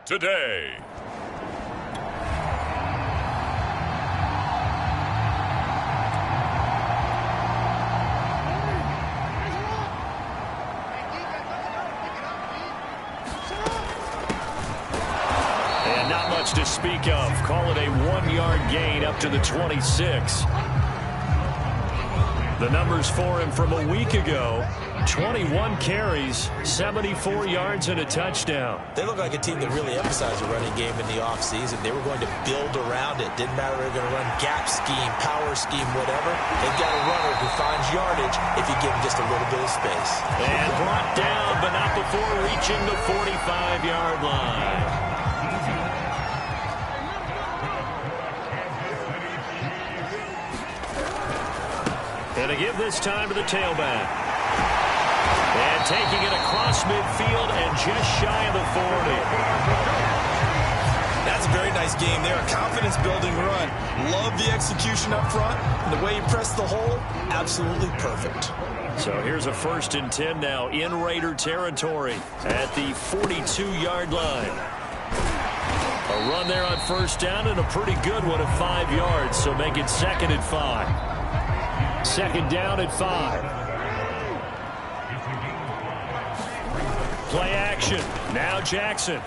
today. And not much to speak of. Call it a 1-yard gain up to the 26. The numbers for him from a week ago: 21 carries, 74 yards, and a touchdown. They look like a team that really emphasized a running game in the offseason. They were going to build around it. Didn't matter if they were going to run gap scheme, power scheme, whatever. They've got a runner who finds yardage if you give him just a little bit of space. And brought down, but not before reaching the 45-yard line. And to give this time to the tailback. And taking it across midfield and just shy of the 40. That's a very nice game there. A confidence-building run. Love the execution up front. And the way you press the hole, absolutely perfect. So here's a 1st and 10 now in Raider territory at the 42-yard line. A run there on 1st down and a pretty good one at 5 yards. So make it 2nd and 5. 2nd down at 5. Play action. Now Jackson.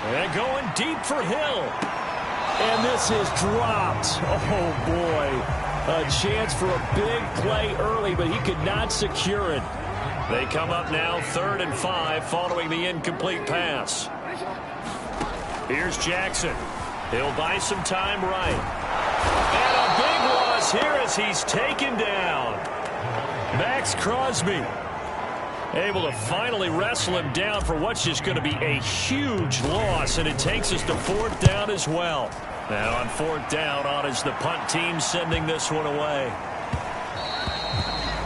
And going deep for Hill. And this is dropped. Oh, boy. A chance for a big play early, but he could not secure it. They come up now 3rd and 5 following the incomplete pass. Here's Jackson. He'll buy some time right. And a big loss here as he's taken down. Max Crosby able to finally wrestle him down for what's just going to be a huge loss, and it takes us to 4th down as well. Now on 4th down, on is the punt team sending this one away.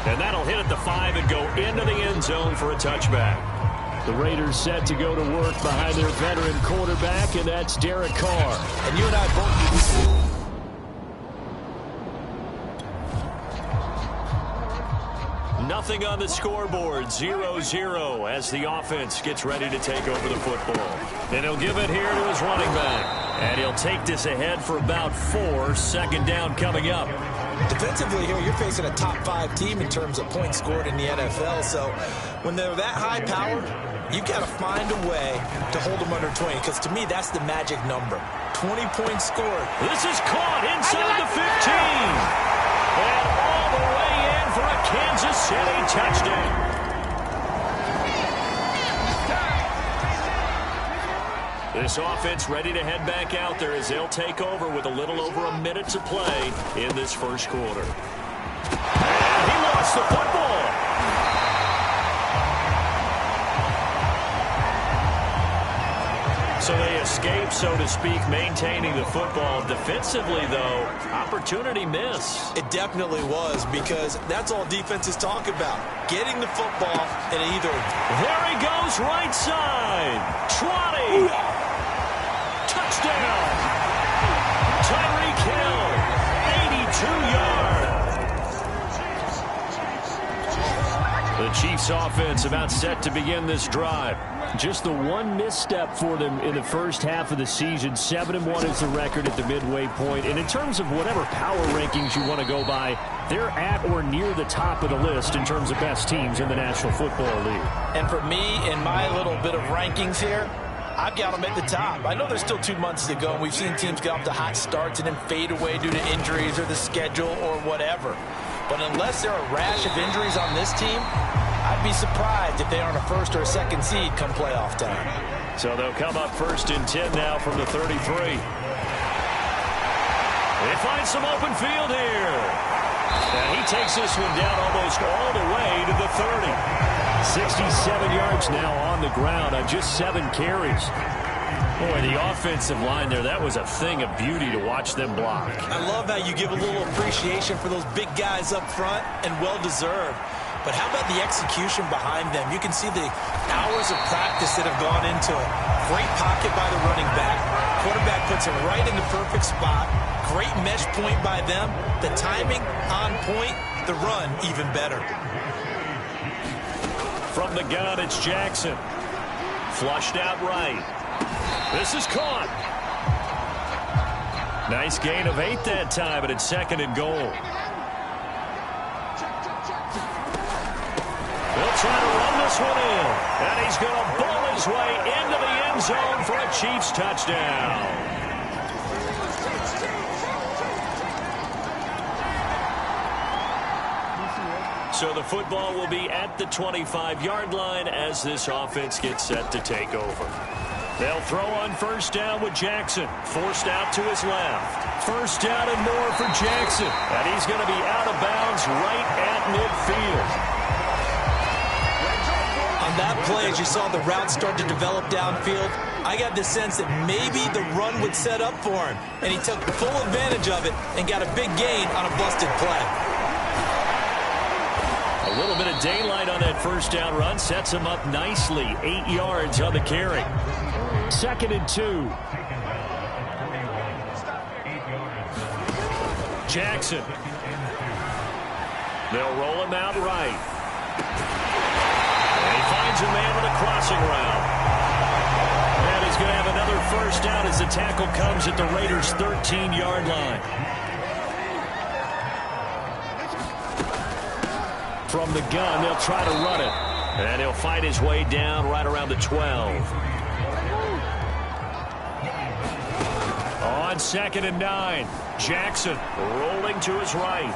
And that'll hit at the 5 and go into the end zone for a touchback. The Raiders set to go to work behind their veteran quarterback, and that's Derek Carr. And you and I both... Nothing on the scoreboard, 0-0 as the offense gets ready to take over the football. And he'll give it here to his running back. And he'll take this ahead for about 4. 2nd down coming up. Defensively here, you're facing a top 5 team in terms of points scored in the NFL. So when they're that high-powered, you've got to find a way to hold them under 20. Because to me, that's the magic number. 20 points scored. This is caught inside the 15. And all the way in for a Kansas City touchdown. This offense ready to head back out there as they'll take over with a little over a minute to play in this 1st quarter. And he lost the football. So they escape, so to speak, maintaining the football. Defensively, though, opportunity miss. It definitely was, because that's all defenses talk about. Getting the football and either... There he goes, right side. Trotty. Touchdown. Tyreek Hill, 82 yards. The Chiefs offense about set to begin this drive. Just the one misstep for them in the first half of the season. 7-1 is the record at the midway point. And in terms of whatever power rankings you want to go by, they're at or near the top of the list in terms of best teams in the National Football League. And for me, in my little bit of rankings here, I've got them at the top. I know there's still 2 months to go, and we've seen teams get off to hot starts and then fade away due to injuries or the schedule or whatever. But unless there are a rash of injuries on this team, I'd be surprised if they aren't a 1st or a 2nd seed come playoff time. So they'll come up 1st and 10 now from the 33. They find some open field here. And he takes this one down almost all the way to the 30. 67 yards now on the ground on just 7 carries. Boy, the offensive line there, that was a thing of beauty to watch them block. I love how you give a little appreciation for those big guys up front, and well-deserved. But how about the execution behind them? You can see the hours of practice that have gone into it. Great pocket by the running back. Quarterback puts him right in the perfect spot. Great mesh point by them. The timing on point. The run even better. From the gun, it's Jackson. Flushed out right. This is caught. Nice gain of 8 that time, and it's 2nd and goal. He'll try to run this one in, and he's going to ball his way into the end zone for a Chiefs touchdown. So the football will be at the 25-yard line as this offense gets set to take over. They'll throw on 1st down with Jackson. Forced out to his left. 1st down and more for Jackson. And he's going to be out of bounds right at midfield. On that play, as you saw the route start to develop downfield, I got the sense that maybe the run would set up for him. And he took full advantage of it and got a big gain on a busted play. A little bit of daylight on that 1st down run sets him up nicely. 8 yards on the carry. 2nd and 2. Jackson. They'll roll him out right. And he finds a man with a crossing route. And he's going to have another 1st down as the tackle comes at the Raiders' 13-yard line. From the gun, they'll try to run it. And he'll fight his way down right around the 12. On 2nd and 9, Jackson rolling to his right.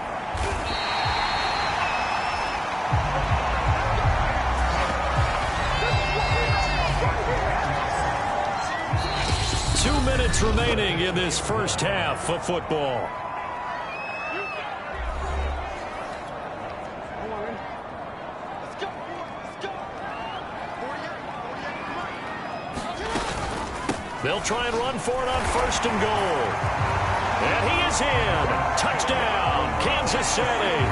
Two minutes remaining in this first half of football. They'll try and run for it on 1st and goal. And he is in. Touchdown, Kansas City.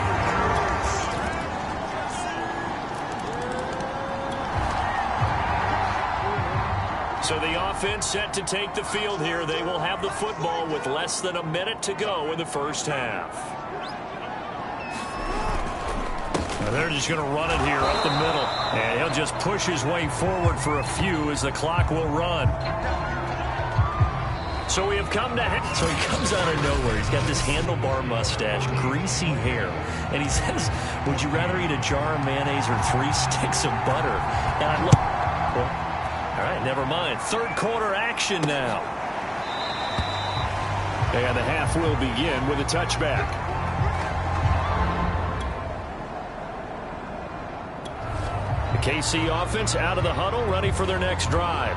So the offense set to take the field here. They will have the football with less than a minute to go in the first half. They're just going to run it here up the middle. And he'll just push his way forward for a few as the clock will run. So we have come to... So he comes out of nowhere. He's got this handlebar mustache, greasy hair. And he says, would you rather eat a jar of mayonnaise or 3 sticks of butter? And I look... Well, all right, never mind. 3rd quarter action now. And the half will begin with a touchback. The KC offense out of the huddle, ready for their next drive.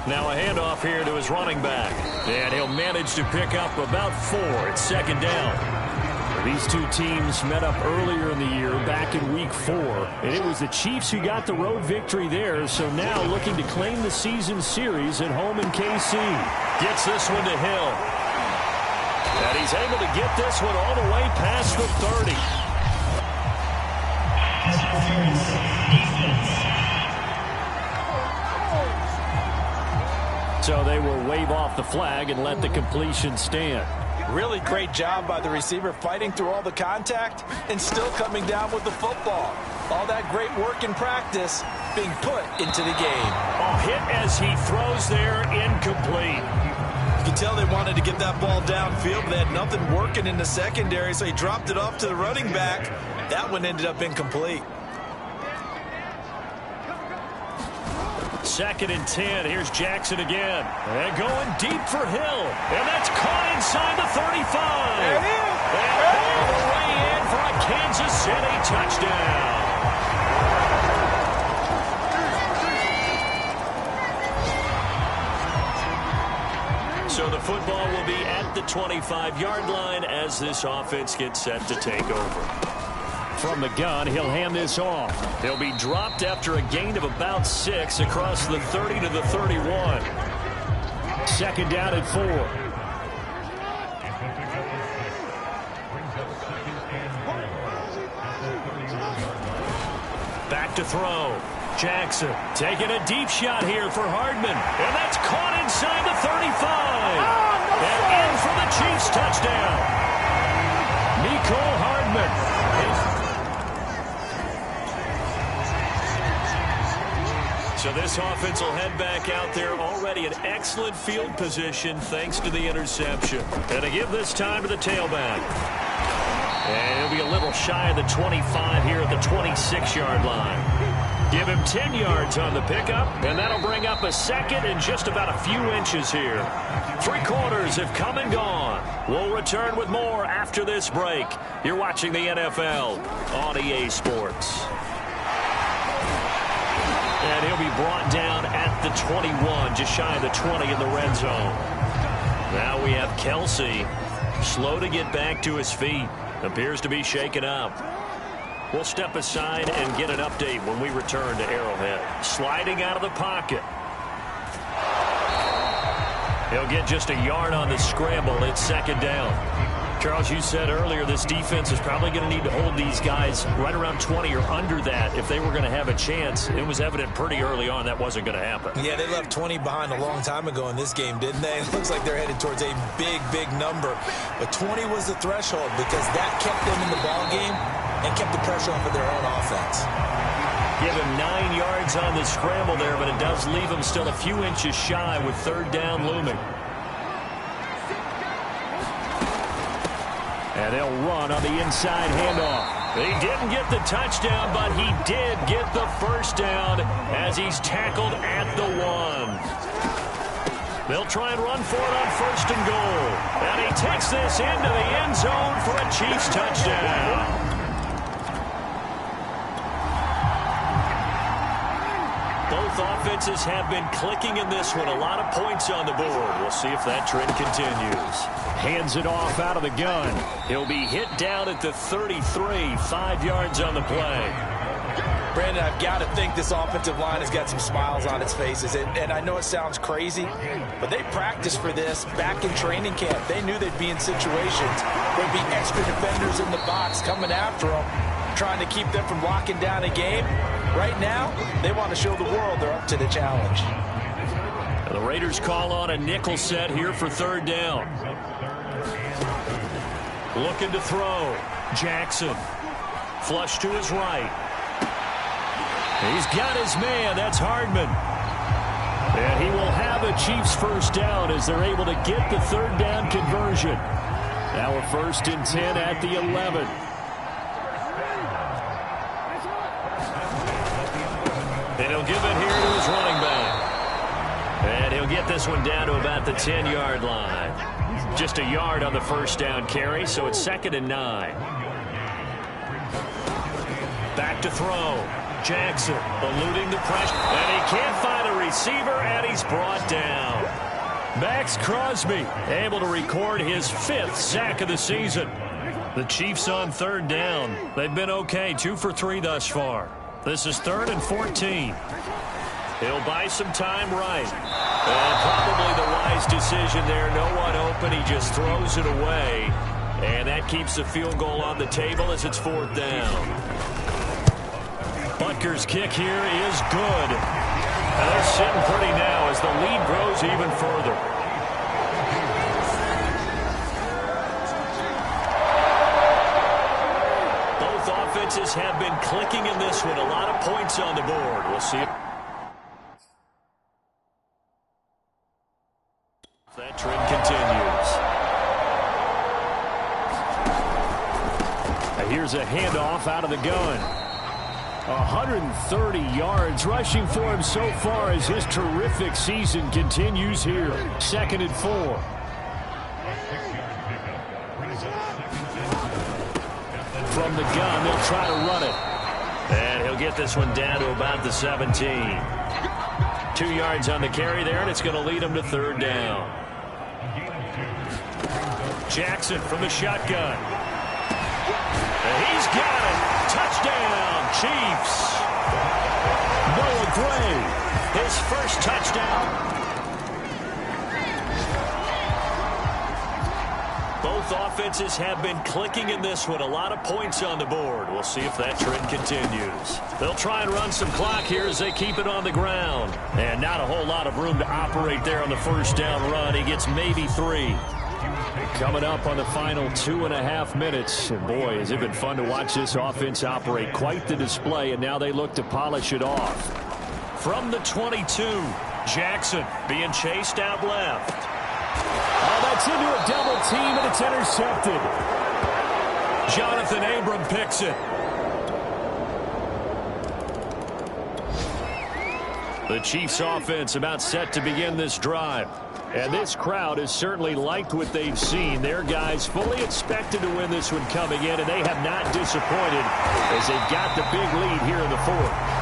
Now a handoff here to his running back. And he'll manage to pick up about 4. It's 2nd down. These two teams met up earlier in the year, back in Week 4. And it was the Chiefs who got the road victory there. So now looking to claim the season series at home in KC. Gets this one to Hill. And he's able to get this one all the way past the 30. So they will wave off the flag and let the completion stand. Really great job by the receiver fighting through all the contact and still coming down with the football. All that great work in practice being put into the game. Hit as he throws there, incomplete. You can tell they wanted to get that ball downfield, but they had nothing working in the secondary, so he dropped it off to the running back. That one ended up incomplete. 2nd and 10. Here's Jackson again. And going deep for Hill. And that's caught inside the 35. And all the way in for a Kansas City touchdown. So the football will be at the 25-yard line as this offense gets set to take over. From the gun, he'll hand this off. He'll be dropped after a gain of about 6 across the 30 to the 31. 2nd down and 4. Back to throw. Jackson taking a deep shot here for Hardman. And that's caught inside the 35. And in for the Chiefs touchdown. Mecole Hardman. So this offense will head back out there already in excellent field position thanks to the interception. And to give this time to the tailback. And he'll be a little shy of the 25 here at the 26-yard line. Give him 10 yards on the pickup, and that'll bring up a second and just about a few inches here. 3 quarters have come and gone. We'll return with more after this break. You're watching the NFL on EA Sports. And he'll be brought down at the 21, just shy of the 20 in the red zone. Now we have Kelsey, slow to get back to his feet. Appears to be shaken up. We'll step aside and get an update when we return to Arrowhead. Sliding out of the pocket. He'll get just a yard on the scramble. It's second down. Charles, you said earlier this defense is probably going to need to hold these guys right around 20 or under that if they were going to have a chance. It was evident pretty early on that wasn't going to happen. Yeah, they left 20 behind a long time ago in this game, didn't they? It looks like they're headed towards a big, big number. But 20 was the threshold because that kept them in the ball game and kept the pressure off of their own offense. Give him 9 yards on the scramble there, but it does leave him still a few inches shy with third down looming. And they'll run on the inside handoff. He didn't get the touchdown, but he did get the first down as he's tackled at the 1. They'll try and run for it on first and goal. And he takes this into the end zone for a Chiefs touchdown. Both offenses have been clicking in this one. A lot of points on the board. We'll see if that trend continues. Hands it off out of the gun. He'll be hit down at the 33. 5 yards on the play. Brandon, I've got to think this offensive line has got some smiles on its faces. And I know it sounds crazy, but they practiced for this back in training camp. They knew they'd be in situations. There'd be extra defenders in the box coming after them, trying to keep them from locking down a game. Right now, they want to show the world they're up to the challenge. And the Raiders call on a nickel set here for third down. Looking to throw. Jackson. Flush to his right. He's got his man. That's Hardman. And he will have a Chiefs first down as they're able to get the third down conversion. Now a 1st and 10 at the 11. And he'll give it here to his running back. And he'll get this one down to about the 10-yard line. Just a yard on the first down carry, so it's 2nd and 9. Back to throw. Jackson eluding the pressure. And he can't find a receiver, and he's brought down. Max Crosby able to record his 5th sack of the season. The Chiefs on third down. They've been okay, 2 for 3 thus far. This is 3rd and 14. He'll buy some time right. And probably the wise decision there. No one open. He just throws it away. And that keeps the field goal on the table as it's 4th down. Butker's kick here is good. And they're sitting pretty now as the lead grows even further. Offenses have been clicking in this one. A lot of points on the board. We'll see if that trend continues. Now here's a handoff out of the gun. 130 yards rushing for him so far as his terrific season continues here. 2nd and 4. From the gun, they'll try to run it. And he'll get this one down to about the 17. 2 yards on the carry there, and it's going to lead him to third down. Jackson from the shotgun. And he's got it. Touchdown, Chiefs. Noah Gray, his first touchdown. Both offenses have been clicking in this one. A lot of points on the board. We'll see if that trend continues. They'll try and run some clock here as they keep it on the ground. And not a whole lot of room to operate there on the first down run. He gets maybe 3. Coming up on the final 2.5 minutes. And boy, has it been fun to watch this offense operate. Quite the display, and now they look to polish it off. From the 22, Jackson being chased out left. Oh, that's into a double team, and it's intercepted. Jonathan Abram picks it. The Chiefs offense about set to begin this drive. And this crowd has certainly liked what they've seen. Their guys fully expected to win this one coming in, and they have not disappointed as they've got the big lead here in the fourth.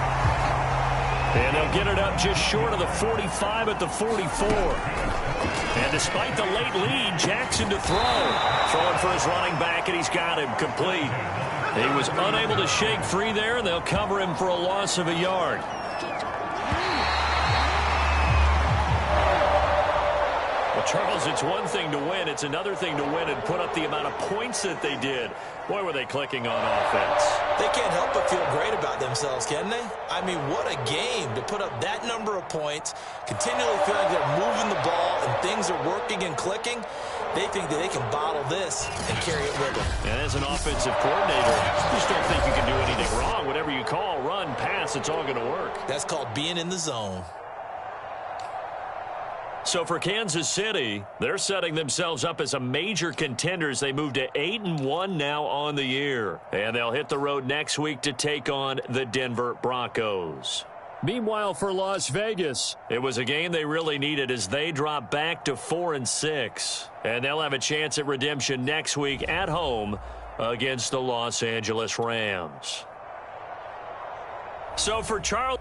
And they'll get it up just short of the 45 at the 44. And despite the late lead, Jackson to throw. Throwing for his running back, and he's got him complete. He was unable to shake free there, and they'll cover him for a loss of a yard. Well, Charles, it's one thing to win. It's another thing to win and put up the amount of points that they did. Boy, were they clicking on offense. They can't help but feel great about themselves, can they? I mean, what a game to put up that number of points, continually feel like they're moving the ball and things are working and clicking. They think that they can bottle this and carry it with them. And as an offensive coordinator, you just don't think you can do anything wrong. Whatever you call, run, pass, it's all going to work. That's called being in the zone. So for Kansas City, they're setting themselves up as a major contenders. They move to 8-1 now on the year. And they'll hit the road next week to take on the Denver Broncos. Meanwhile, for Las Vegas, it was a game they really needed as they drop back to 4-6. And they'll have a chance at redemption next week at home against the Los Angeles Rams. So for Charles...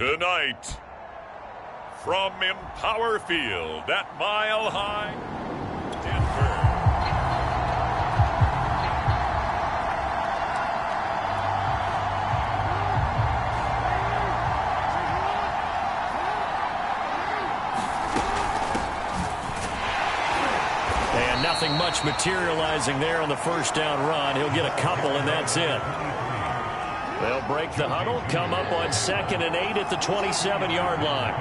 Tonight, from Empower Field at Mile High, Denver. And nothing much materializing there on the first down run. He'll get a couple, and that's it. They'll break the huddle, come up on 2nd and 8 at the 27-yard line.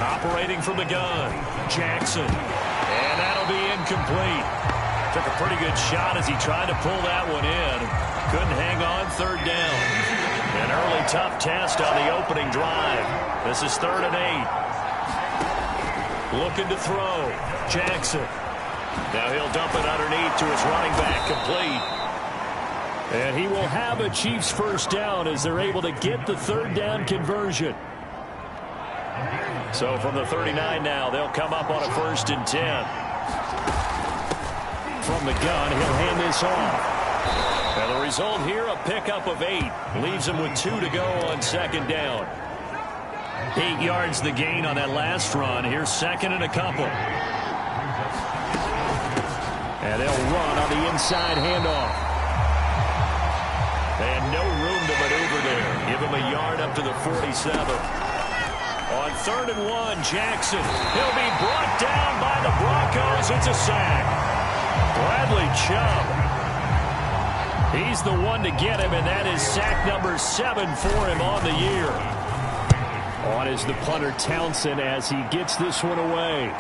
Operating from the gun, Jackson. And that'll be incomplete. Took a pretty good shot as he tried to pull that one in. Couldn't hang on, 3rd down. An early tough test on the opening drive. This is 3rd and 8. Looking to throw, Jackson. Now he'll dump it underneath to his running back, complete. And he will have a Chiefs first down as they're able to get the 3rd down conversion. So from the 39 now, they'll come up on a 1st and 10. From the gun, he'll hand this off. And the result here, a pickup of 8. Leaves him with 2 to go on 2nd down. 8 yards the gain on that last run. Here's 2nd and a couple. And they'll run on the inside handoff. And no room to maneuver there. Give him a yard up to the 47. On 3rd and 1, Jackson. He'll be brought down by the Broncos. It's a sack. Bradley Chubb. He's the one to get him, and that is sack number 7 for him on the year. On is the punter, Townsend, as he gets this one away.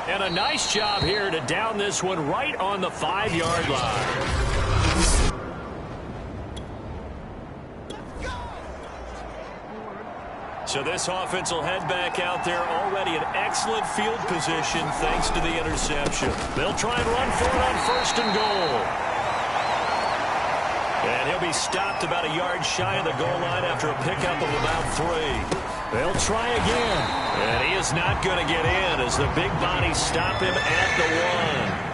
And a nice job here to down this one right on the 5-yard line. So this offense will head back out there, already in excellent field position thanks to the interception. They'll try and run for it on 1st and goal. And he'll be stopped about a yard shy of the goal line after a pickup of about 3. They'll try again. And he is not going to get in as the big bodies stop him at the 1.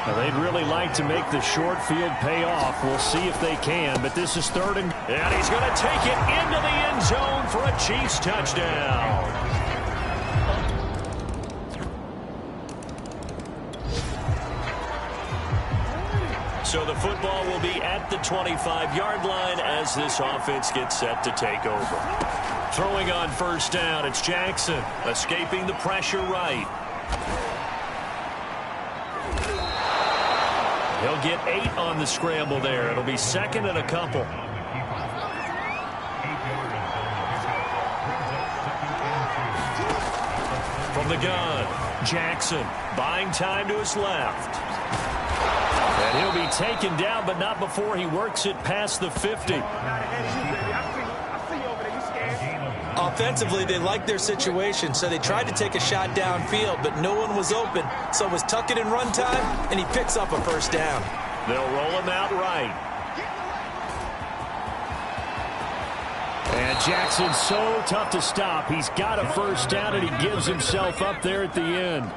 Well, they'd really like to make the short field pay off. We'll see if they can, but this is 3rd and he's going to take it into the end zone for a Chiefs touchdown. So the football will be at the 25-yard line as this offense gets set to take over. Throwing on 1st down, it's Jackson, escaping the pressure right. He'll get 8 on the scramble there. It'll be 2nd and a couple. From the gun, Jackson buying time to his left. And he'll be taken down, but not before he works it past the 50. Offensively, they liked their situation, so they tried to take a shot downfield, but no one was open. So it was tuck it in run time, and he picks up a 1st down. They'll roll him out right. And Jackson's so tough to stop. He's got a 1st down, and he gives himself up there at the end.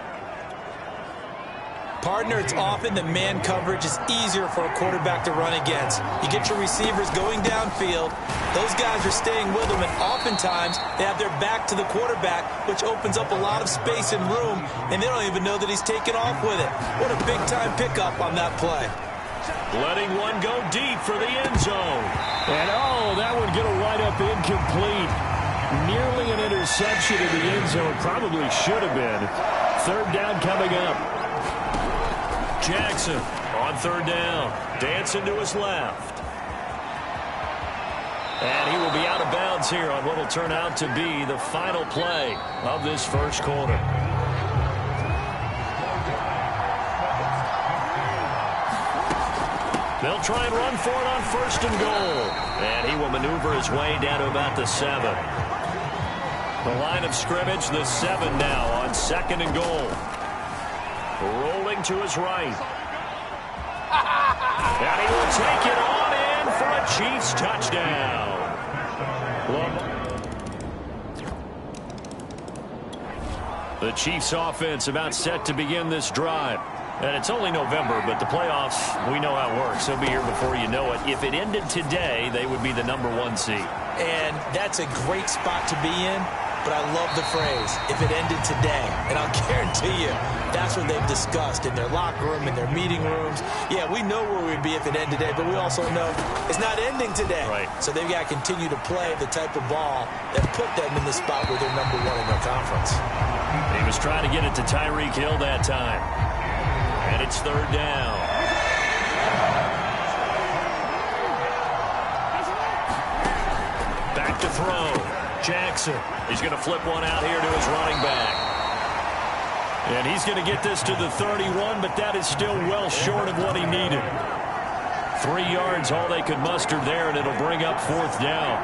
Partner, it's often that man coverage is easier for a quarterback to run against. You get your receivers going downfield. Those guys are staying with them, and oftentimes they have their back to the quarterback, which opens up a lot of space and room, and they don't even know that he's taken off with it. What a big-time pickup on that play. Letting one go deep for the end zone. And, oh, that one going to wind up incomplete. Nearly an interception in the end zone. Probably should have been. 3rd down coming up. Jackson on 3rd down, dancing to his left. And he will be out of bounds here on what will turn out to be the final play of this 1st quarter. They'll try and run for it on 1st and goal. And he will maneuver his way down to about the 7. The line of scrimmage, the 7 now on 2nd and goal. Rolling to his right. And he will take it on in for a Chiefs touchdown. The Chiefs offense about set to begin this drive. And it's only November, but the playoffs, we know how it works. They'll be here before you know it. If it ended today, they would be the #1 seed. And that's a great spot to be in, but I love the phrase, if it ended today. And I'll guarantee you, that's what they've discussed in their locker room, in their meeting rooms. Yeah, we know where we'd be if it ended today, but we also know it's not ending today. Right. So they've got to continue to play the type of ball that put them in the spot where they're #1 in their conference. He was trying to get it to Tyreek Hill that time. And it's 3rd down. Back to throw. Jackson. He's going to flip one out here to his running back. And he's going to get this to the 31, but that is still well short of what he needed. 3 yards, all they could muster there, and it'll bring up 4th down.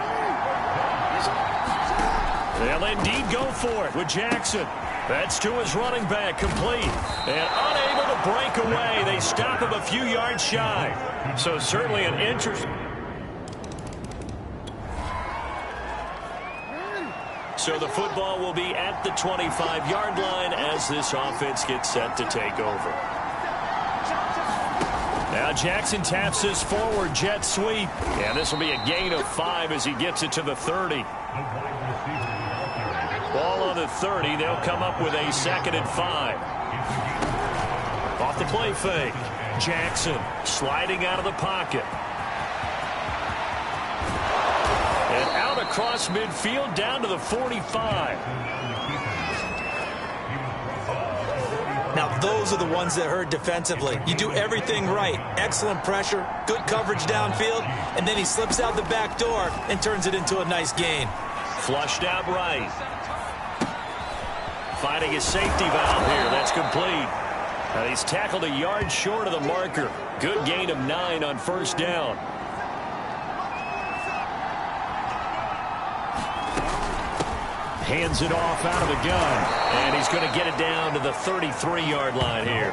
They'll indeed go for it with Jackson. That's to his running back, complete. And unable to break away. They stop him a few yards shy. So certainly an interest. So the football will be at the 25-yard line as this offense gets set to take over. Now Jackson taps this forward jet sweep. And this will be a gain of 5 as he gets it to the 30. Ball on the 30. They'll come up with a 2nd and 5. Off the play fake. Jackson sliding out of the pocket. And out across midfield down to the 45. Now, those are the ones that hurt defensively. You do everything right. Excellent pressure, good coverage downfield, and then he slips out the back door and turns it into a nice gain. Flushed out right. Finding his safety valve here. That's complete. And he's tackled a yard short of the marker. Good gain of 9 on 1st down. Hands it off out of the gun. And he's going to get it down to the 33-yard line here.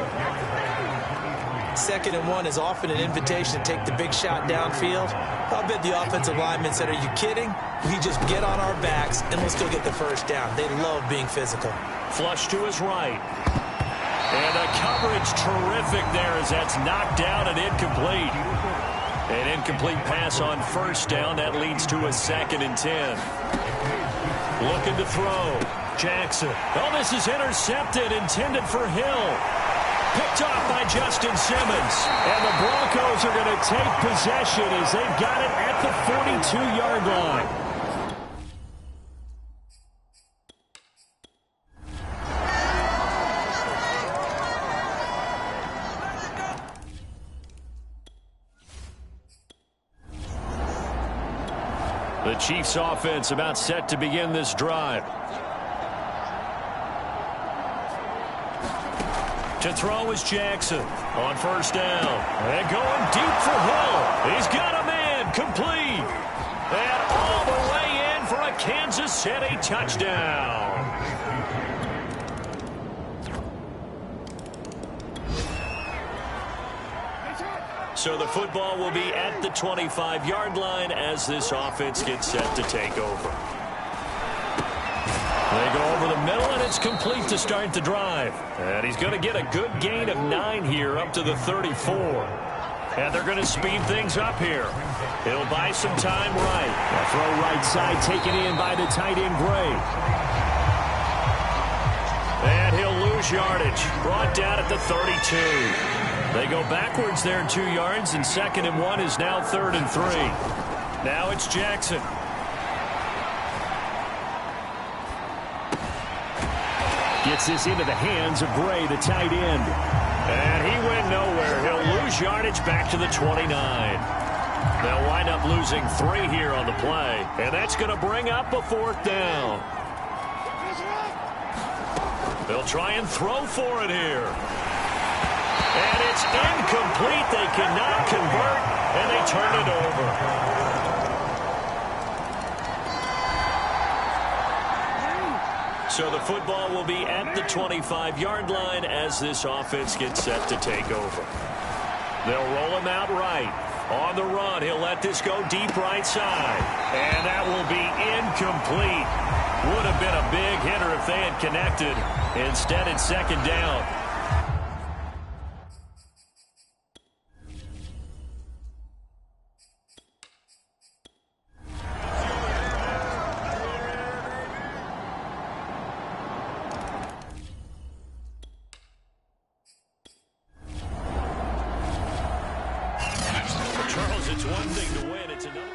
2nd and 1 is often an invitation to take the big shot downfield. I'll bet the offensive lineman said, are you kidding? We just get on our backs and let's go get the 1st down. They love being physical. Flush to his right. And the coverage terrific there as that's knocked down and incomplete. An incomplete pass on 1st down. That leads to a 2nd and 10. Looking to throw. Jackson. Oh, this is intercepted, intended for Hill. Picked off by Justin Simmons. And the Broncos are going to take possession as they've got it at the 42-yard line. The Chiefs offense about set to begin this drive. To throw is Jackson on 1st down. And going deep for Hill. He's got a man complete. And all the way in for a Kansas City touchdown. So the football will be at the 25-yard line as this offense gets set to take over. They go over the middle, and it's complete to start the drive. And he's going to get a good gain of 9 here up to the 34. And they're going to speed things up here. He'll buy some time right. A throw right side taken in by the tight end Gray. And he'll lose yardage. Brought down at the 32. They go backwards there 2 yards, and 2nd and 1 is now 3rd and 3. Now it's Jackson. Gets this into the hands of Gray, the tight end. And he went nowhere. He'll lose yardage back to the 29. They'll wind up losing 3 here on the play. And that's going to bring up a 4th down. They'll try and throw for it here. And it's incomplete. They cannot convert, and they turn it over. So the football will be at the 25-yard line as this offense gets set to take over. They'll roll him out right. On the run, he'll let this go deep right side. And that will be incomplete. Would have been a big hitter if they had connected. Instead, it's 2nd down. It's one thing to win, it's another.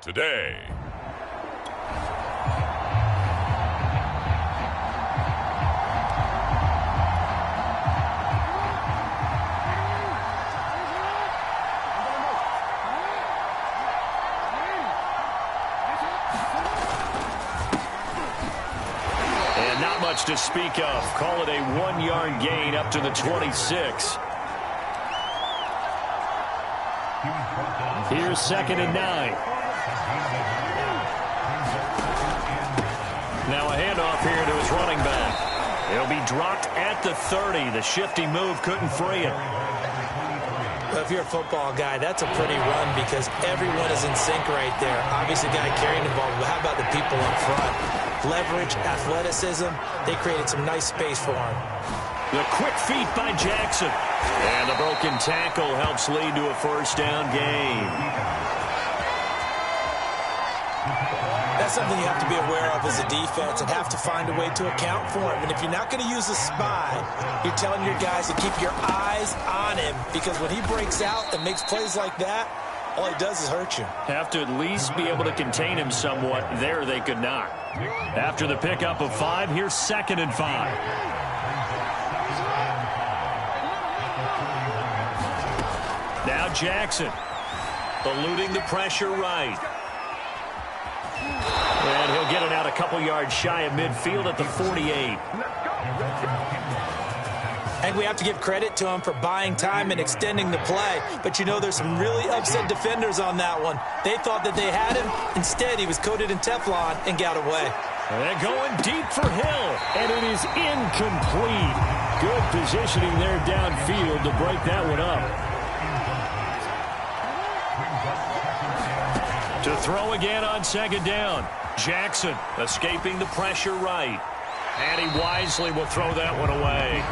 Today. And not much to speak of. Call it a 1-yard gain up to the 26. Here's 2nd and 9. Now a handoff here to his running back. He'll be dropped at the 30. The shifty move couldn't free him. Well, if you're a football guy, that's a pretty run because everyone is in sync right there. Obviously, the guy carrying the ball, but how about the people up front? Leverage, athleticism, they created some nice space for him. The quick feet by Jackson. And the broken tackle helps lead to a first down gain. That's something you have to be aware of as a defense and have to find a way to account for him. And if you're not going to use a spy, you're telling your guys to keep your eyes on him because when he breaks out and makes plays like that, all he does is hurt you. Have to at least be able to contain him somewhat. There they could not. After the pickup of 5, here's 2nd and 5. Now Jackson, eluding the pressure right. And he'll get it out a couple yards shy of midfield at the 48. And we have to give credit to him for buying time and extending the play. But, you know, there's some really upset defenders on that one. They thought that they had him. Instead, he was coated in Teflon and got away. They're going deep for Hill, and it is incomplete. Good positioning there downfield to break that one up. To throw again on second down. Jackson escaping the pressure right. And he wisely will throw that one away.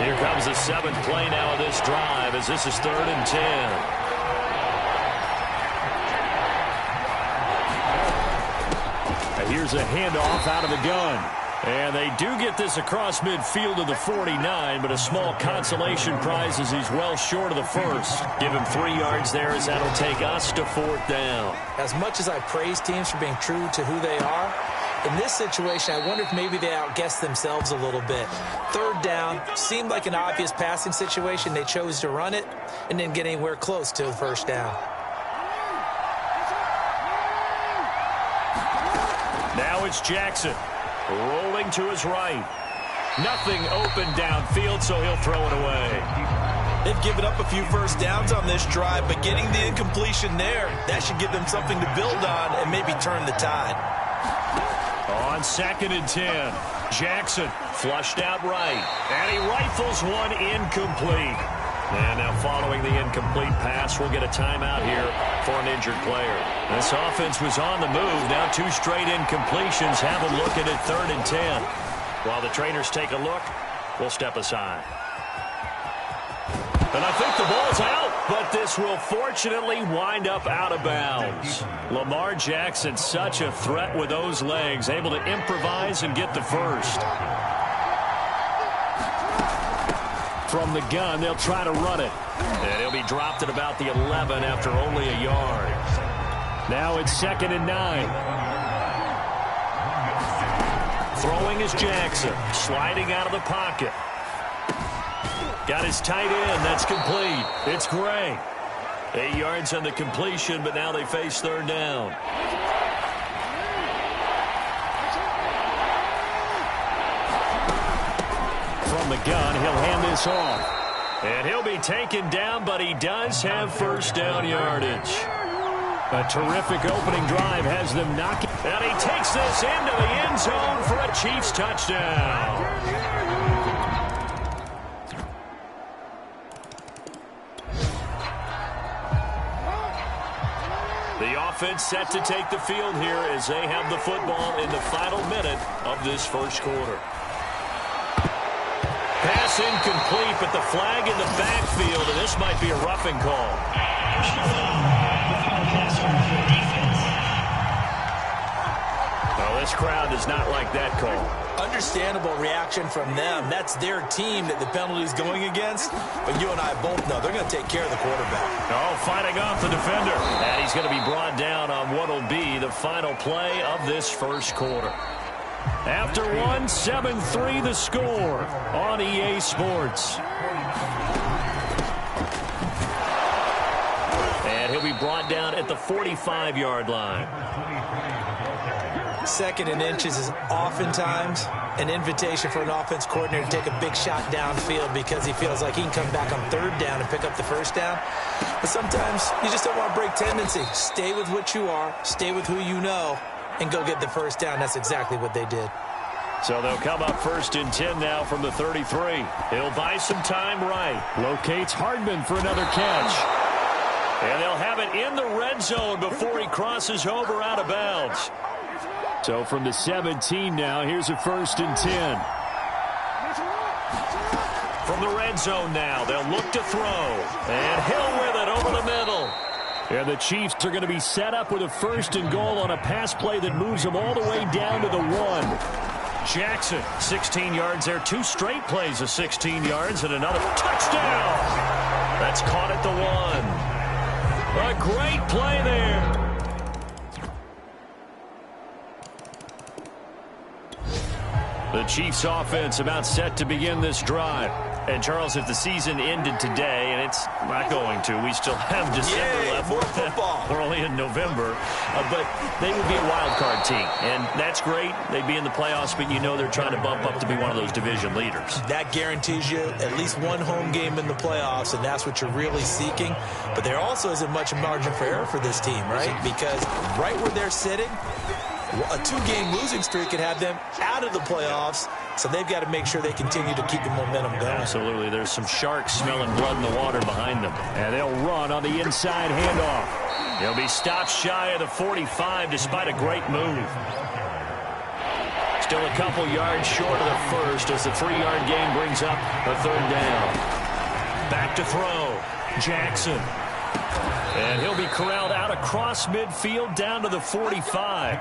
Here comes the 7th play now of this drive as this is 3rd and 10. And here's a handoff out of the gun. And they do get this across midfield to the 49, but a small consolation prize as he's well short of the first. Give him 3 yards there as that'll take us to 4th down. As much as I praise teams for being true to who they are, in this situation, I wonder if maybe they outguessed themselves a little bit. 3rd down seemed like an obvious passing situation. They chose to run it and didn't get anywhere close to the 1st down. Now it's Jackson rolling to his right. Nothing open downfield, so he'll throw it away. They've given up a few 1st downs on this drive, but getting the incompletion there, that should give them something to build on and maybe turn the tide. On 2nd and 10, Jackson flushed out right, and he rifles one incomplete. And now following the incomplete pass, we'll get a timeout here for an injured player. This offense was on the move. Now 2 straight incompletions have them looking at 3rd and 10. While the trainers take a look, we'll step aside. And I think the ball's out, but this will fortunately wind up out of bounds. Lamar Jackson, such a threat with those legs, able to improvise and get the first. From the gun, they'll try to run it. And he'll be dropped at about the 11 after only a yard. Now it's 2nd and 9. Throwing is Jackson, sliding out of the pocket. Got his tight end. That's complete. It's Gray. 8 yards on the completion, but now they face 3rd down. From the gun, he'll hand this off. And he'll be taken down, but he does have 1st down yardage. A terrific opening drive has them knocking. And he takes this into the end zone for a Chiefs touchdown. The offense set to take the field here as they have the football in the final minute of this 1st quarter. Pass incomplete, but the flag in the backfield, and this might be a roughing call. Well, this crowd does not like that call. Understandable reaction from them. That's their team that the penalty's going against. But you and I both know they're going to take care of the quarterback. Oh, fighting off the defender. And he's going to be brought down on what will be the final play of this 1st quarter. After 1, 7-3 the score on EA Sports. And he'll be brought down at the 45-yard line. 2nd and inches is oftentimes an invitation for an offense coordinator to take a big shot downfield because he feels like he can come back on 3rd down and pick up the 1st down. But sometimes you just don't want to break tendency. Stay with what you are, stay with who you know, and go get the 1st down. That's exactly what they did. So they'll come up 1st and 10 now from the 33. He'll buy some time right. Locates Hardman for another catch. And they'll have it in the red zone before he crosses over out of bounds. So from the 17 now, here's a 1st and 10. From the red zone now, they'll look to throw. And Hill with it over the middle. And the Chiefs are going to be set up with a 1st and goal on a pass play that moves them all the way down to the 1. Jackson, 16 yards there. 2 straight plays of 16 yards and another touchdown. That's caught at the 1. A great play there. The Chiefs offense about set to begin this drive. And, Charles, if the season ended today, and it's not going to, we still have December left. More football. We're only in November. But they would be a wild card team. And that's great. They'd be in the playoffs, but you know they're trying to bump up to be one of those division leaders. That guarantees you at least one home game in the playoffs, and that's what you're really seeking. But there also isn't much margin for error for this team, right? Because right where they're sitting, a 2-game losing streak could have them out of the playoffs, so they've got to make sure they continue to keep the momentum going. Absolutely. There's some sharks smelling blood in the water behind them. And they'll run on the inside handoff. He'll be stopped shy of the 45 despite a great move. Still a couple yards short of the first as the 3-yard gain brings up a 3rd down. Back to throw. Jackson. And he'll be corralled out across midfield down to the 45.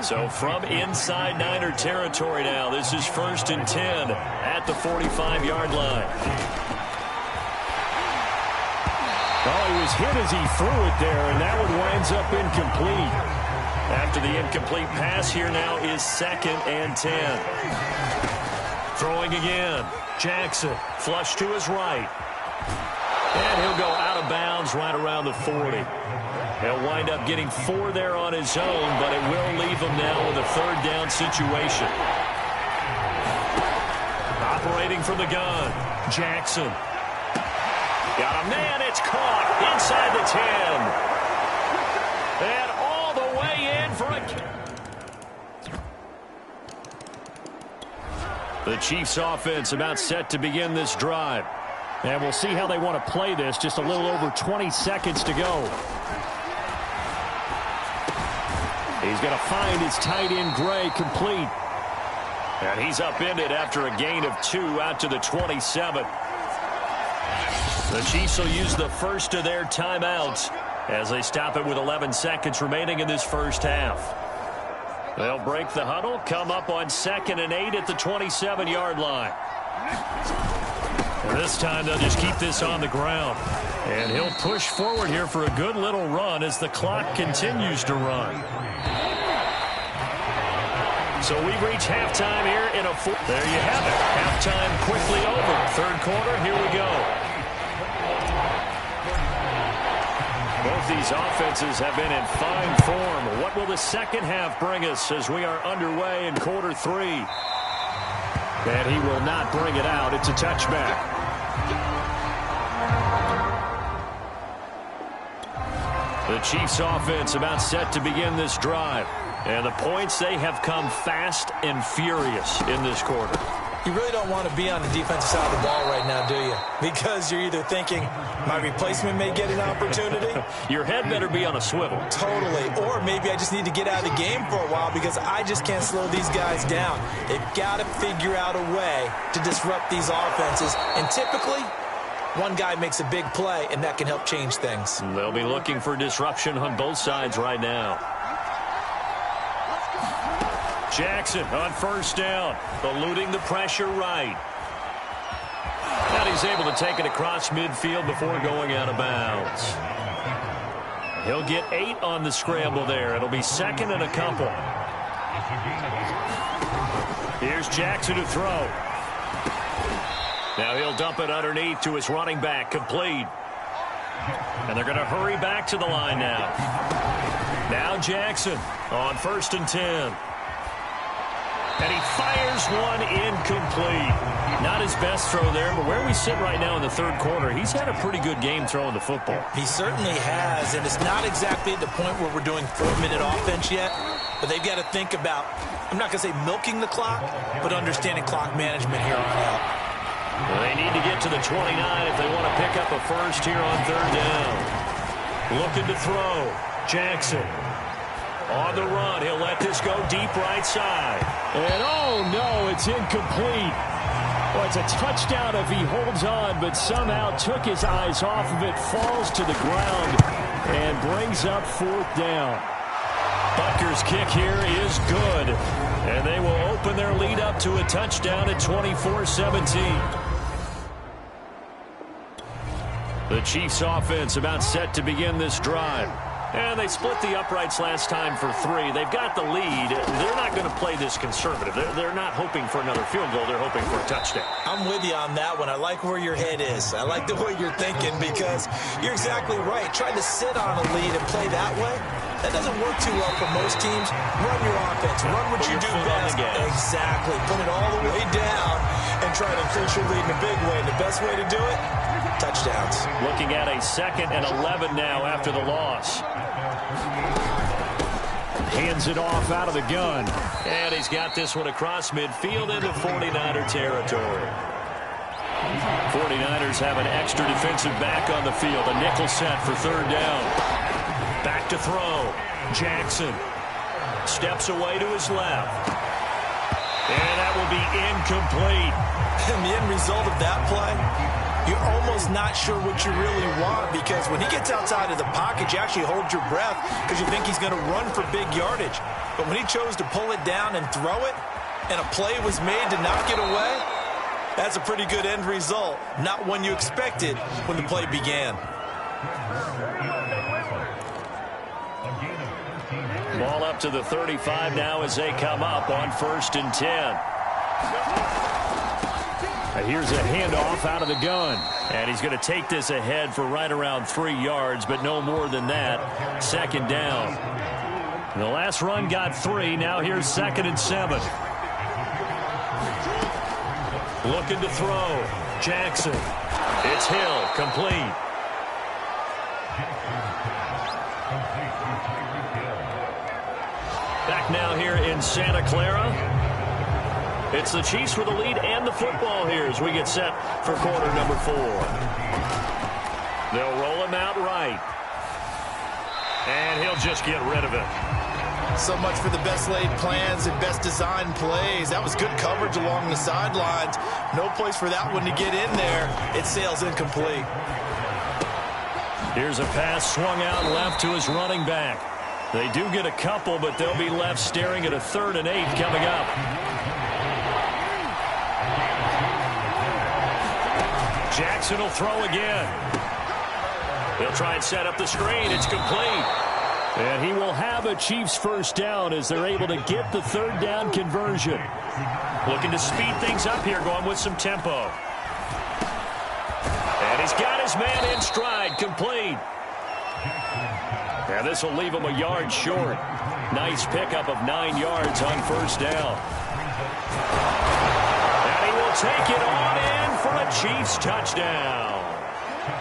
So from inside Niner territory now, this is 1st and 10 at the 45-yard line. Oh, he was hit as he threw it there, and that one winds up incomplete. After the incomplete pass, here now is 2nd and 10. Throwing again. Jackson, flush to his right. And he'll go out of bounds right around the 40. He'll wind up getting 4 there on his own, but it will leave him now with a 3rd down situation. Operating from the gun. Jackson. Got a man. It's caught inside the 10. And all the way in for a... The Chiefs offense about set to begin this drive. And we'll see how they want to play this. Just a little over 20 seconds to go. He's going to find his tight end, Gray, complete. And he's upended after a gain of 2 out to the 27. The Chiefs will use the first of their timeouts as they stop it with 11 seconds remaining in this first half. They'll break the huddle, come up on 2nd and 8 at the 27-yard line. And this time they'll just keep this on the ground. And he'll push forward here for a good little run as the clock continues to run. So we reach halftime here in a full... There you have it. Halftime quickly over. 3rd quarter, here we go. Both these offenses have been in fine form. What will the second half bring us as we are underway in quarter 3? And he will not bring it out. It's a touchback. The Chiefs offense about set to begin this drive. And the points, they have come fast and furious in this quarter. You really don't want to be on the defensive side of the ball right now, do you? Because you're either thinking, my replacement may get an opportunity. Your head better be on a swivel. Totally. Or maybe I just need to get out of the game for a while because I just can't slow these guys down. They've got to figure out a way to disrupt these offenses. And typically, one guy makes a big play, and that can help change things. They'll be looking for disruption on both sides right now. Jackson on 1st down, eluding the pressure right. And he's able to take it across midfield before going out of bounds. He'll get 8 on the scramble there. It'll be 2nd and a couple. Here's Jackson to throw. Now he'll dump it underneath to his running back, complete. And they're going to hurry back to the line now. Now Jackson on 1st and 10. And he fires one incomplete. Not his best throw there, but where we sit right now in the 3rd quarter, he's had a pretty good game throwing the football. He certainly has, and it's not exactly at the point where we're doing 4-minute offense yet, but they've got to think about, I'm not going to say milking the clock, but understanding clock management here on out. Well, they need to get to the 29 if they want to pick up a first here on 3rd down. Looking to throw. Jackson. On the run, he'll let this go deep right side. And oh no, it's incomplete. Well, it's a touchdown if he holds on, but somehow took his eyes off of it, falls to the ground, and brings up 4th down. Butker's kick here is good, and they will open their lead up to a touchdown at 24-17. The Chiefs offense about set to begin this drive. And they split the uprights last time for 3. They've got the lead. They're not going to play this conservative. They're not hoping for another field goal. They're hoping for a touchdown. I'm with you on that one. I like where your head is. I like the way you're thinking because you're exactly right. Trying to sit on a lead and play that way, that doesn't work too well for most teams. Run your offense. Run what you do best. Exactly. Put it all the way down and try to increase your lead in a big way. The best way to do it, touchdowns. Looking at a 2nd and 11 now after the loss. Hands it off out of the gun. And he's got this one across midfield into 49er territory. 49ers have an extra defensive back on the field. A nickel set for 3rd down. Back to throw. Jackson steps away to his left. And that will be incomplete. And the end result of that play, you're almost not sure what you really want because when he gets outside of the pocket, you actually hold your breath because you think he's going to run for big yardage. But when he chose to pull it down and throw it, and a play was made to knock it away, that's a pretty good end result. Not one you expected when the play began. Ball up to the 35 now as they come up on 1st and 10. Here's a handoff out of the gun. And he's going to take this ahead for right around 3 yards, but no more than that. 2nd down. The last run got 3. Now here's 2nd and 7. Looking to throw. Jackson. It's Hill. Complete. Back now here in Santa Clara. It's the Chiefs with the lead and the football here as we get set for quarter number 4. They'll roll him out right. And he'll just get rid of it. So much for the best laid plans and best designed plays. That was good coverage along the sidelines. No place for that one to get in there. It sails incomplete. Here's a pass swung out left to his running back. They do get a couple, but they'll be left staring at a 3rd and 8 coming up. Jackson will throw again. They'll try and set up the screen. It's complete. And he will have a Chiefs 1st down as they're able to get the 3rd down conversion. Looking to speed things up here, going with some tempo. And he's got his man in stride, complete. And this will leave him a yard short. Nice pickup of 9 yards on 1st down. And he will take it on in for a Chiefs touchdown.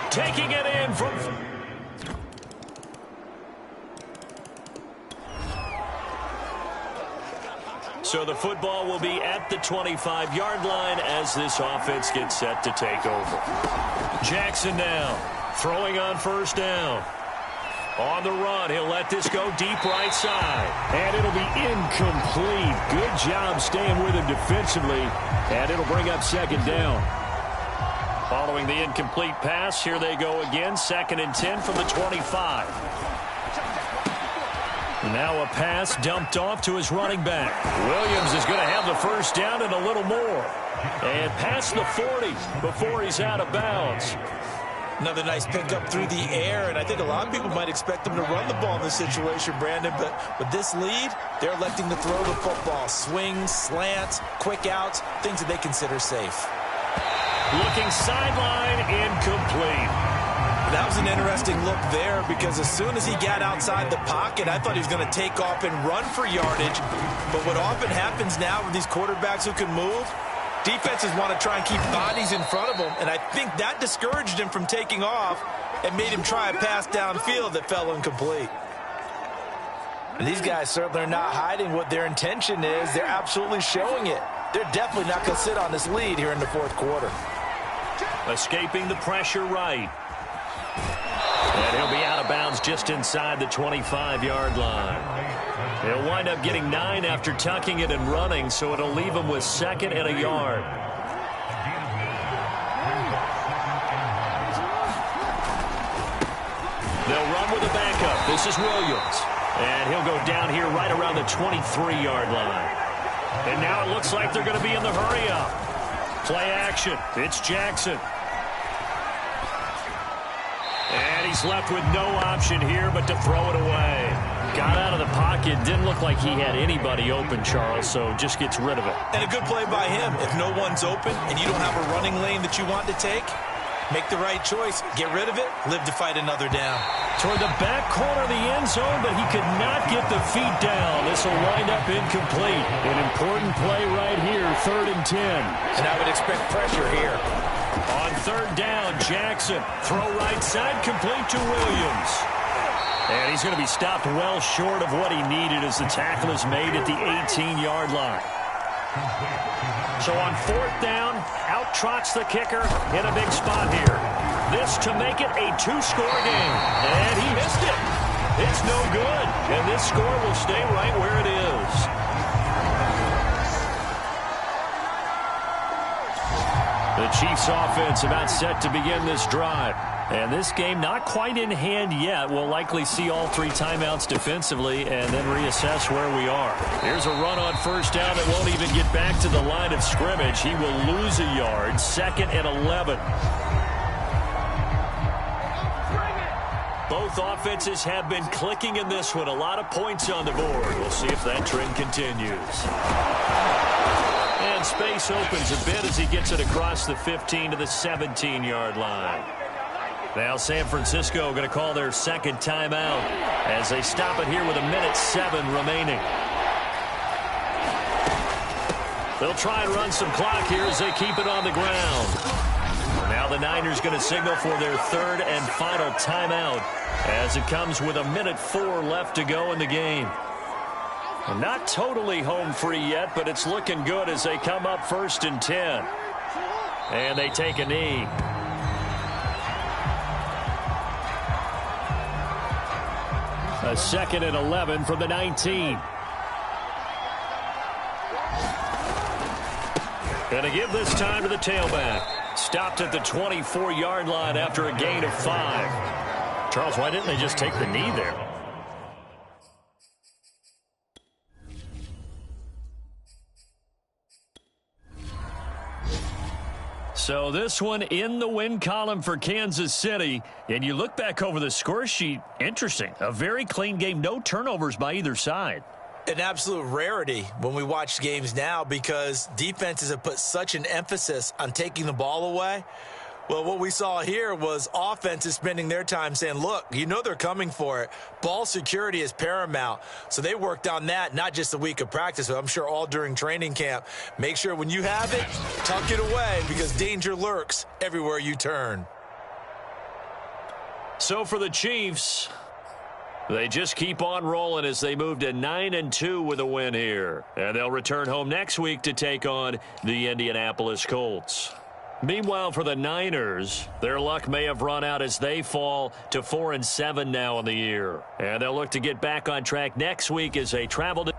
Taking it in from... So the football will be at the 25-yard line as this offense gets set to take over. Jackson now throwing on 1st down. On the run, he'll let this go deep right side. And it'll be incomplete. Good job staying with him defensively. And it'll bring up 2nd down. Following the incomplete pass, here they go again. 2nd and 10 from the 25. Now a pass dumped off to his running back. Williams is going to have the 1st down and a little more. And past the 40 before he's out of bounds. Another nice pickup through the air, and I think a lot of people might expect them to run the ball in this situation, Brandon, but with this lead, they're electing to throw the football. Swings, slants, quick outs, things that they consider safe. Looking sideline, incomplete. That was an interesting look there because as soon as he got outside the pocket, I thought he was going to take off and run for yardage. But what often happens now with these quarterbacks who can move, defenses want to try and keep bodies in front of them, and I think that discouraged him from taking off and made him try a pass downfield that fell incomplete. And these guys certainly are not hiding what their intention is. They're absolutely showing it. They're definitely not going to sit on this lead here in the 4th quarter. Escaping the pressure right. And he'll be out of bounds just inside the 25-yard line. He'll wind up getting 9 after tucking it and running, so it'll leave him with 2nd and a yard. They'll run with a backup. This is Williams. And he'll go down here right around the 23-yard line. And now it looks like they're going to be in the hurry-up. Play action. It's Jackson. And he's left with no option here but to throw it away. Got out of the pocket. Didn't look like he had anybody open, Charles, so just gets rid of it. And a good play by him. If no one's open and you don't have a running lane that you want to take, make the right choice. Get rid of it. Live to fight another down. Toward the back corner of the end zone, but he could not get the feet down. This will wind up incomplete. An important play right here, 3rd and 10. And I would expect pressure here. On 3rd down, Jackson. Throw right side, complete to Williams. And he's going to be stopped well short of what he needed as the tackle is made at the 18-yard line. So on 4th down, out trots the kicker in a big spot here. This to make it a 2-score game. And he missed it. It's no good. And this score will stay right where it is. The Chiefs offense about set to begin this drive. And this game not quite in hand yet. We'll likely see all 3 timeouts defensively and then reassess where we are. Here's a run on 1st down that won't even get back to the line of scrimmage. He will lose a yard. 2nd and 11. Both offenses have been clicking in this one. A lot of points on the board. We'll see if that trend continues. And space opens a bit as he gets it across the 15 to the 17-yard line. Now San Francisco going to call their 2nd timeout as they stop it here with 1:07 remaining. They'll try and run some clock here as they keep it on the ground. Now the Niners going to signal for their 3rd and final timeout as it comes with 1:04 left to go in the game. And not totally home free yet, but it's looking good as they come up 1st and 10. And they take a knee. A 2nd and 11 from the 19. And to give this time to the tailback. Stopped at the 24-yard line after a gain of 5. Charles, why didn't they just take the knee there? So this one in the win column for Kansas City. And you look back over the score sheet, interesting. A very clean game, no turnovers by either side. An absolute rarity when we watch games now because defenses have put such an emphasis on taking the ball away. Well, what we saw here was offenses spending their time saying, look, you know they're coming for it. Ball security is paramount. So they worked on that, not just a week of practice, but I'm sure all during training camp. Make sure when you have it, tuck it away because danger lurks everywhere you turn. So for the Chiefs, they just keep on rolling as they move to 9-2 with a win here. And they'll return home next week to take on the Indianapolis Colts. Meanwhile, for the Niners, their luck may have run out as they fall to 4-7 now in the year. And they'll look to get back on track next week as they travel to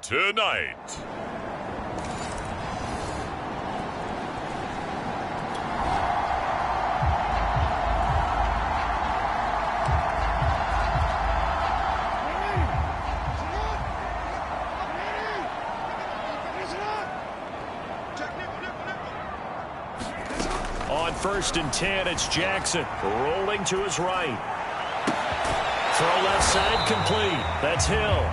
tonight. On 1st and 10, it's Jackson rolling to his right. Throw left side complete. That's Hill.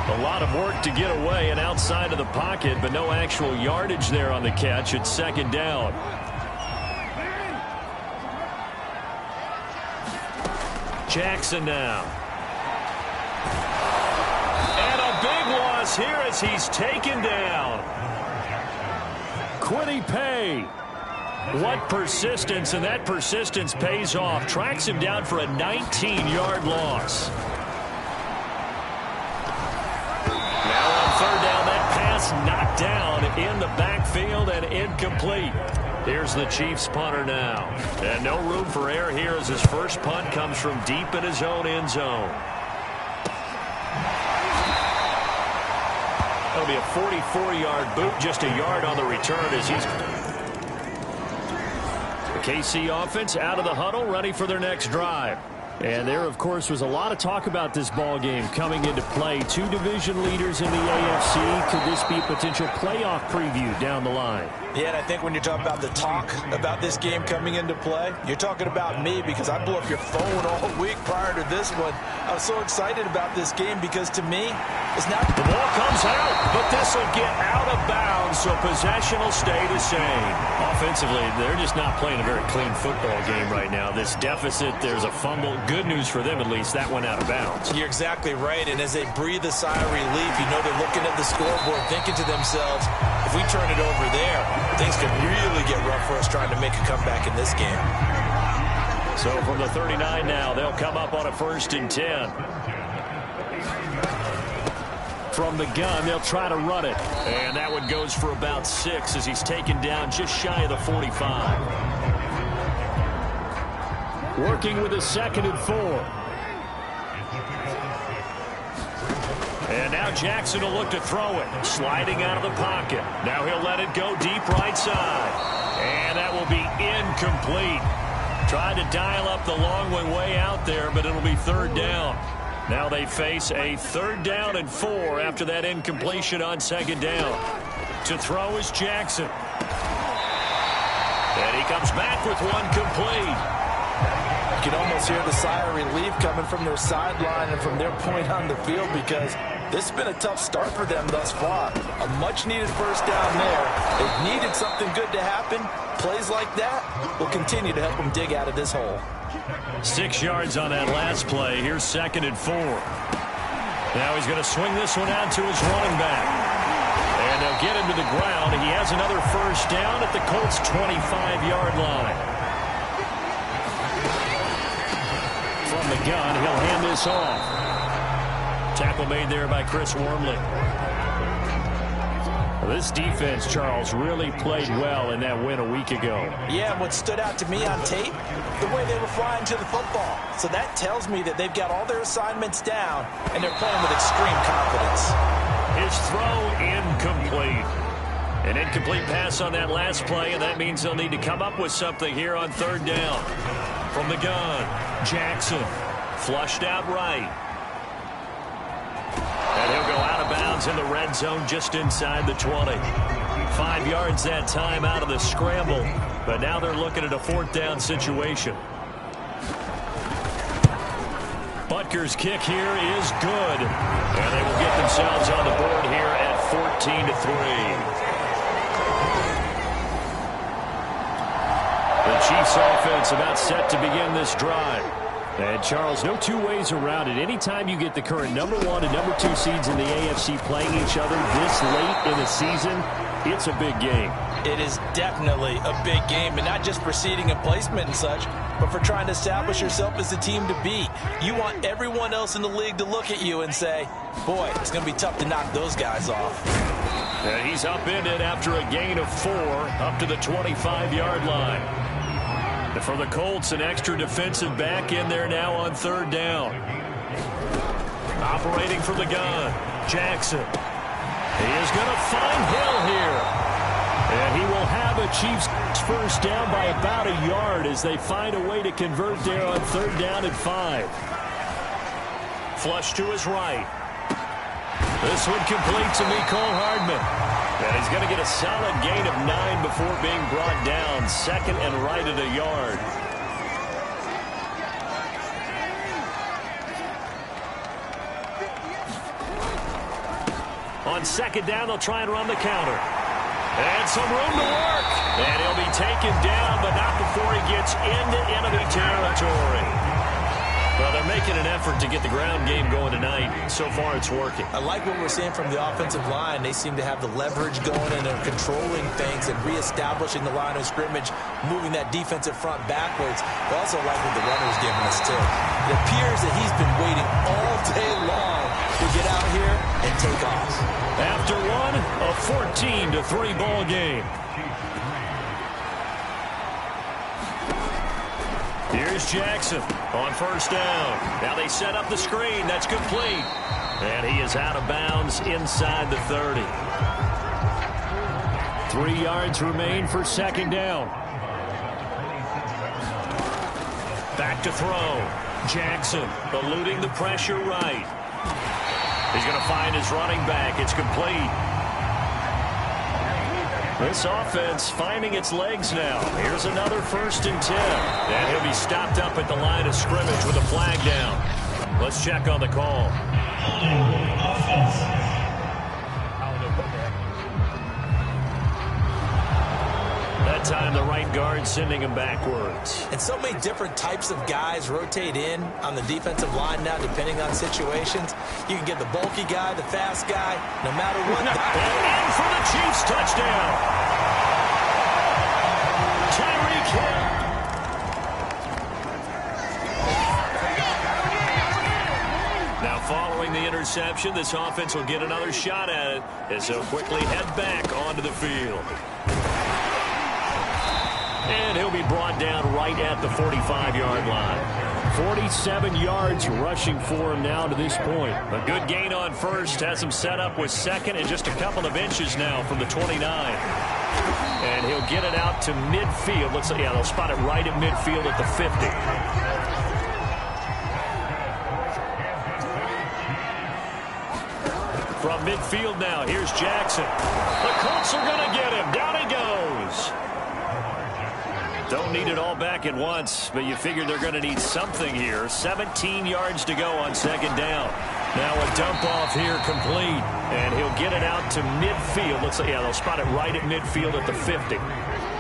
A lot of work to get away and outside of the pocket, but no actual yardage there on the catch. It's 2nd down. Jackson now. And a big loss here as he's taken down. Quiddy Pay. What persistence, and that persistence pays off. Tracks him down for a 19-yard loss. Now on 3rd down, that pass knocked down in the backfield and incomplete. Here's the Chiefs punter now. And no room for error here as his first punt comes from deep in his own end zone. That'll be a 44-yard boot, just a yard on the return as he's... The KC offense out of the huddle, ready for their next drive. And there, of course, was a lot of talk about this ball game coming into play. 2 division leaders in the AFC. Could this be a potential playoff preview down the line? Yeah, and I think when you're talking about the talk about this game coming into play, you're talking about me because I blew up your phone all week prior to this one. I was so excited about this game because to me, it's not... The ball comes out, but this will get out of bounds, so possession will stay the same. Offensively, they're just not playing a very clean football game right now. This deficit, there's a fumble. Good news for them, at least. That went out of bounds. You're exactly right, and as they breathe a sigh of relief, you know they're looking at the scoreboard thinking to themselves, if we turn it over there, things could really get rough for us trying to make a comeback in this game. So from the 39 now, they'll come up on a 1st and 10. From the gun, they'll try to run it. And that one goes for about 6 as he's taken down just shy of the 45. Working with a 2nd and 4. And now Jackson will look to throw it. Sliding out of the pocket. Now he'll let it go deep right side. And that will be incomplete. Tried to dial up the long way out there, but it'll be 3rd down. Now they face a 3rd down and 4 after that incompletion on 2nd down. To throw is Jackson. And he comes back with one complete. You can almost hear the sigh of relief coming from their sideline and from their point on the field because this has been a tough start for them thus far. A much-needed 1st down there. They've needed something good to happen. Plays like that will continue to help them dig out of this hole. 6 yards on that last play. Here's 2nd and 4. Now he's going to swing this one out to his running back. And they'll get him to the ground. He has another 1st down at the Colts' 25-yard line. From the gun, he'll hand this off. Tackle made there by Chris Wormley. This defense, Charles, really played well in that win a week ago. Yeah, and what stood out to me on tape, the way they were flying to the football. So that tells me that they've got all their assignments down, and they're playing with extreme confidence. His throw incomplete. An incomplete pass on that last play, and that means they'll need to come up with something here on 3rd down. From the gun, Jackson flushed out right. And he'll go out of bounds in the red zone just inside the 20. 5 yards that time out of the scramble. But now they're looking at a 4th down situation. Butker's kick here is good. And they will get themselves on the board here at 14-3. The Chiefs offense about set to begin this drive. And, Charles, no 2 ways around it. Anytime you get the current number 1 and number 2 seeds in the AFC playing each other this late in the season, it's a big game. It is definitely a big game, and not just for seeding and placement and such, but for trying to establish yourself as the team to beat. You want everyone else in the league to look at you and say, boy, it's going to be tough to knock those guys off. And he's upended after a gain of 4 up to the 25-yard line. And for the Colts, an extra defensive back in there now on 3rd down. Operating from the gun, Jackson. He is going to find Hill here. And he will have a Chiefs first down by about a yard as they find a way to convert there on 3rd down and 5. Flush to his right. This one complete to Mecole Hardman. And he's going to get a solid gain of 9 before being brought down. 2nd and right at a yard. On 2nd down, they'll try and run the counter. And some room to work. And he'll be taken down, but not before he gets into enemy territory. Well, they're making an effort to get the ground game going tonight. So far, it's working. I like what we're seeing from the offensive line. They seem to have the leverage going, and they're controlling things and reestablishing the line of scrimmage, moving that defensive front backwards. I also like what the runner's giving us, too. It appears that he's been waiting all day long to get out here and take off. After one, a 14-3 ball game. Here's Jackson on 1st down. Now they set up the screen. That's complete. And he is out of bounds inside the 30. 3 yards remain for 2nd down. Back to throw. Jackson eluding the pressure right. He's going to find his running back. It's complete. This offense finding its legs now. Here's another 1st and 10. And he'll be stopped up at the line of scrimmage with a flag down. Let's check on the call. That time the right guard sending him backwards. And so many different types of guys rotate in on the defensive line now, depending on situations. You can get the bulky guy, the fast guy, no matter what. And in for the Chiefs touchdown. Tyreek Hill. Now following the interception, this offense will get another shot at it as they'll quickly head back onto the field. And he'll be brought down right at the 45-yard line. 47 yards rushing for him now to this point. A good gain on 1st. Has him set up with 2nd and just a couple of inches now from the 29. And he'll get it out to midfield. Looks like, yeah, they'll spot it right at midfield at the 50. From midfield now, here's Jackson. The Colts are going to get him. Down he goes. Don't need it all back at once, but you figure they're going to need something here. 17 yards to go on 2nd down. Now a dump off here complete, and he'll get it out to midfield. Looks like, yeah, they'll spot it right at midfield at the 50.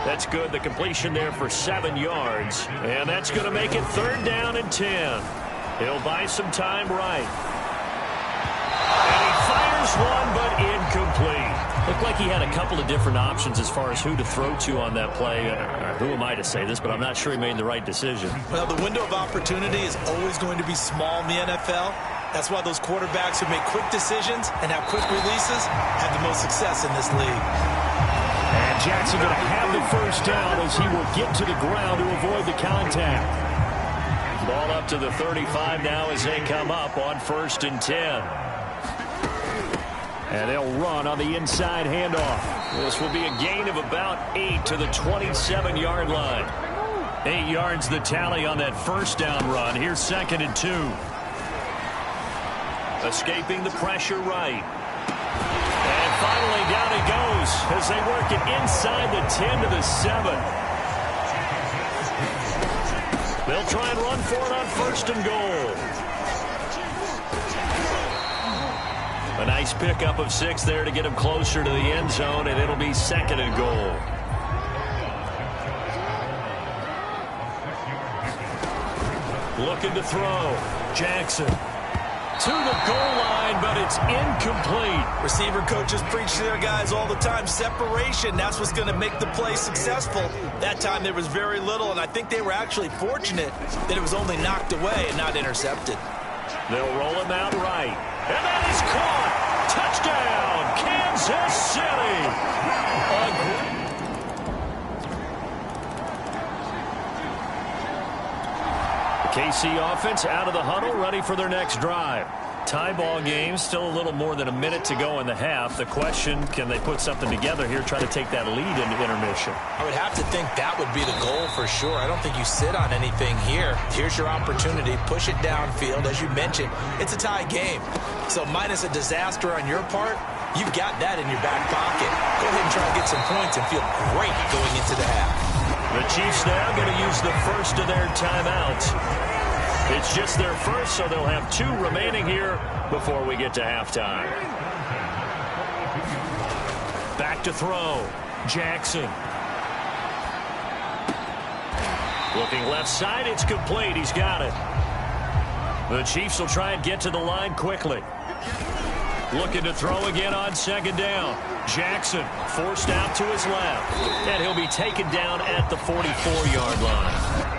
That's good. The completion there for 7 yards, and that's going to make it 3rd down and 10. He'll buy some time right. And he fires one, but incomplete. Looked like he had a couple of different options as far as who to throw to on that play. Who am I to say this, but I'm not sure he made the right decision. Well, the window of opportunity is always going to be small in the NFL. That's why those quarterbacks who make quick decisions and have quick releases have the most success in this league. And Jackson going to have the 1st down as he will get to the ground to avoid the contact. Ball up to the 35 now as they come up on 1st and 10. And they'll run on the inside handoff. This will be a gain of about 8 to the 27-yard line. 8 yards the tally on that 1st down run. Here's 2nd and 2. Escaping the pressure right. And finally down he goes as they work it inside the 10 to the 7. They'll try and run for it on 1st and goal. A nice pickup of 6 there to get him closer to the end zone, and it'll be 2nd and goal. Looking to throw. Jackson to the goal line, but it's incomplete. Receiver coaches preach to their guys all the time. Separation, that's what's going to make the play successful. That time there was very little, and I think they were actually fortunate that it was only knocked away and not intercepted. They'll roll him out right. And that is caught. Touchdown, Kansas City. The KC offense out of the huddle, ready for their next drive. Tie ball game, still a little more than a minute to go in the half. The question, can they put something together here, try to take that lead into intermission? I would have to think that would be the goal for sure. I don't think you sit on anything here. Here's your opportunity. Push it downfield. As you mentioned, it's a tie game. So minus a disaster on your part, you've got that in your back pocket. Go ahead and try to get some points and feel great going into the half. The Chiefs now going to use the first of their timeouts. It's just their first, so they'll have 2 remaining here before we get to halftime. Back to throw. Jackson. Looking left side, it's complete. He's got it. The Chiefs will try and get to the line quickly. Looking to throw again on second down. Jackson forced out to his left. And he'll be taken down at the 44-yard line.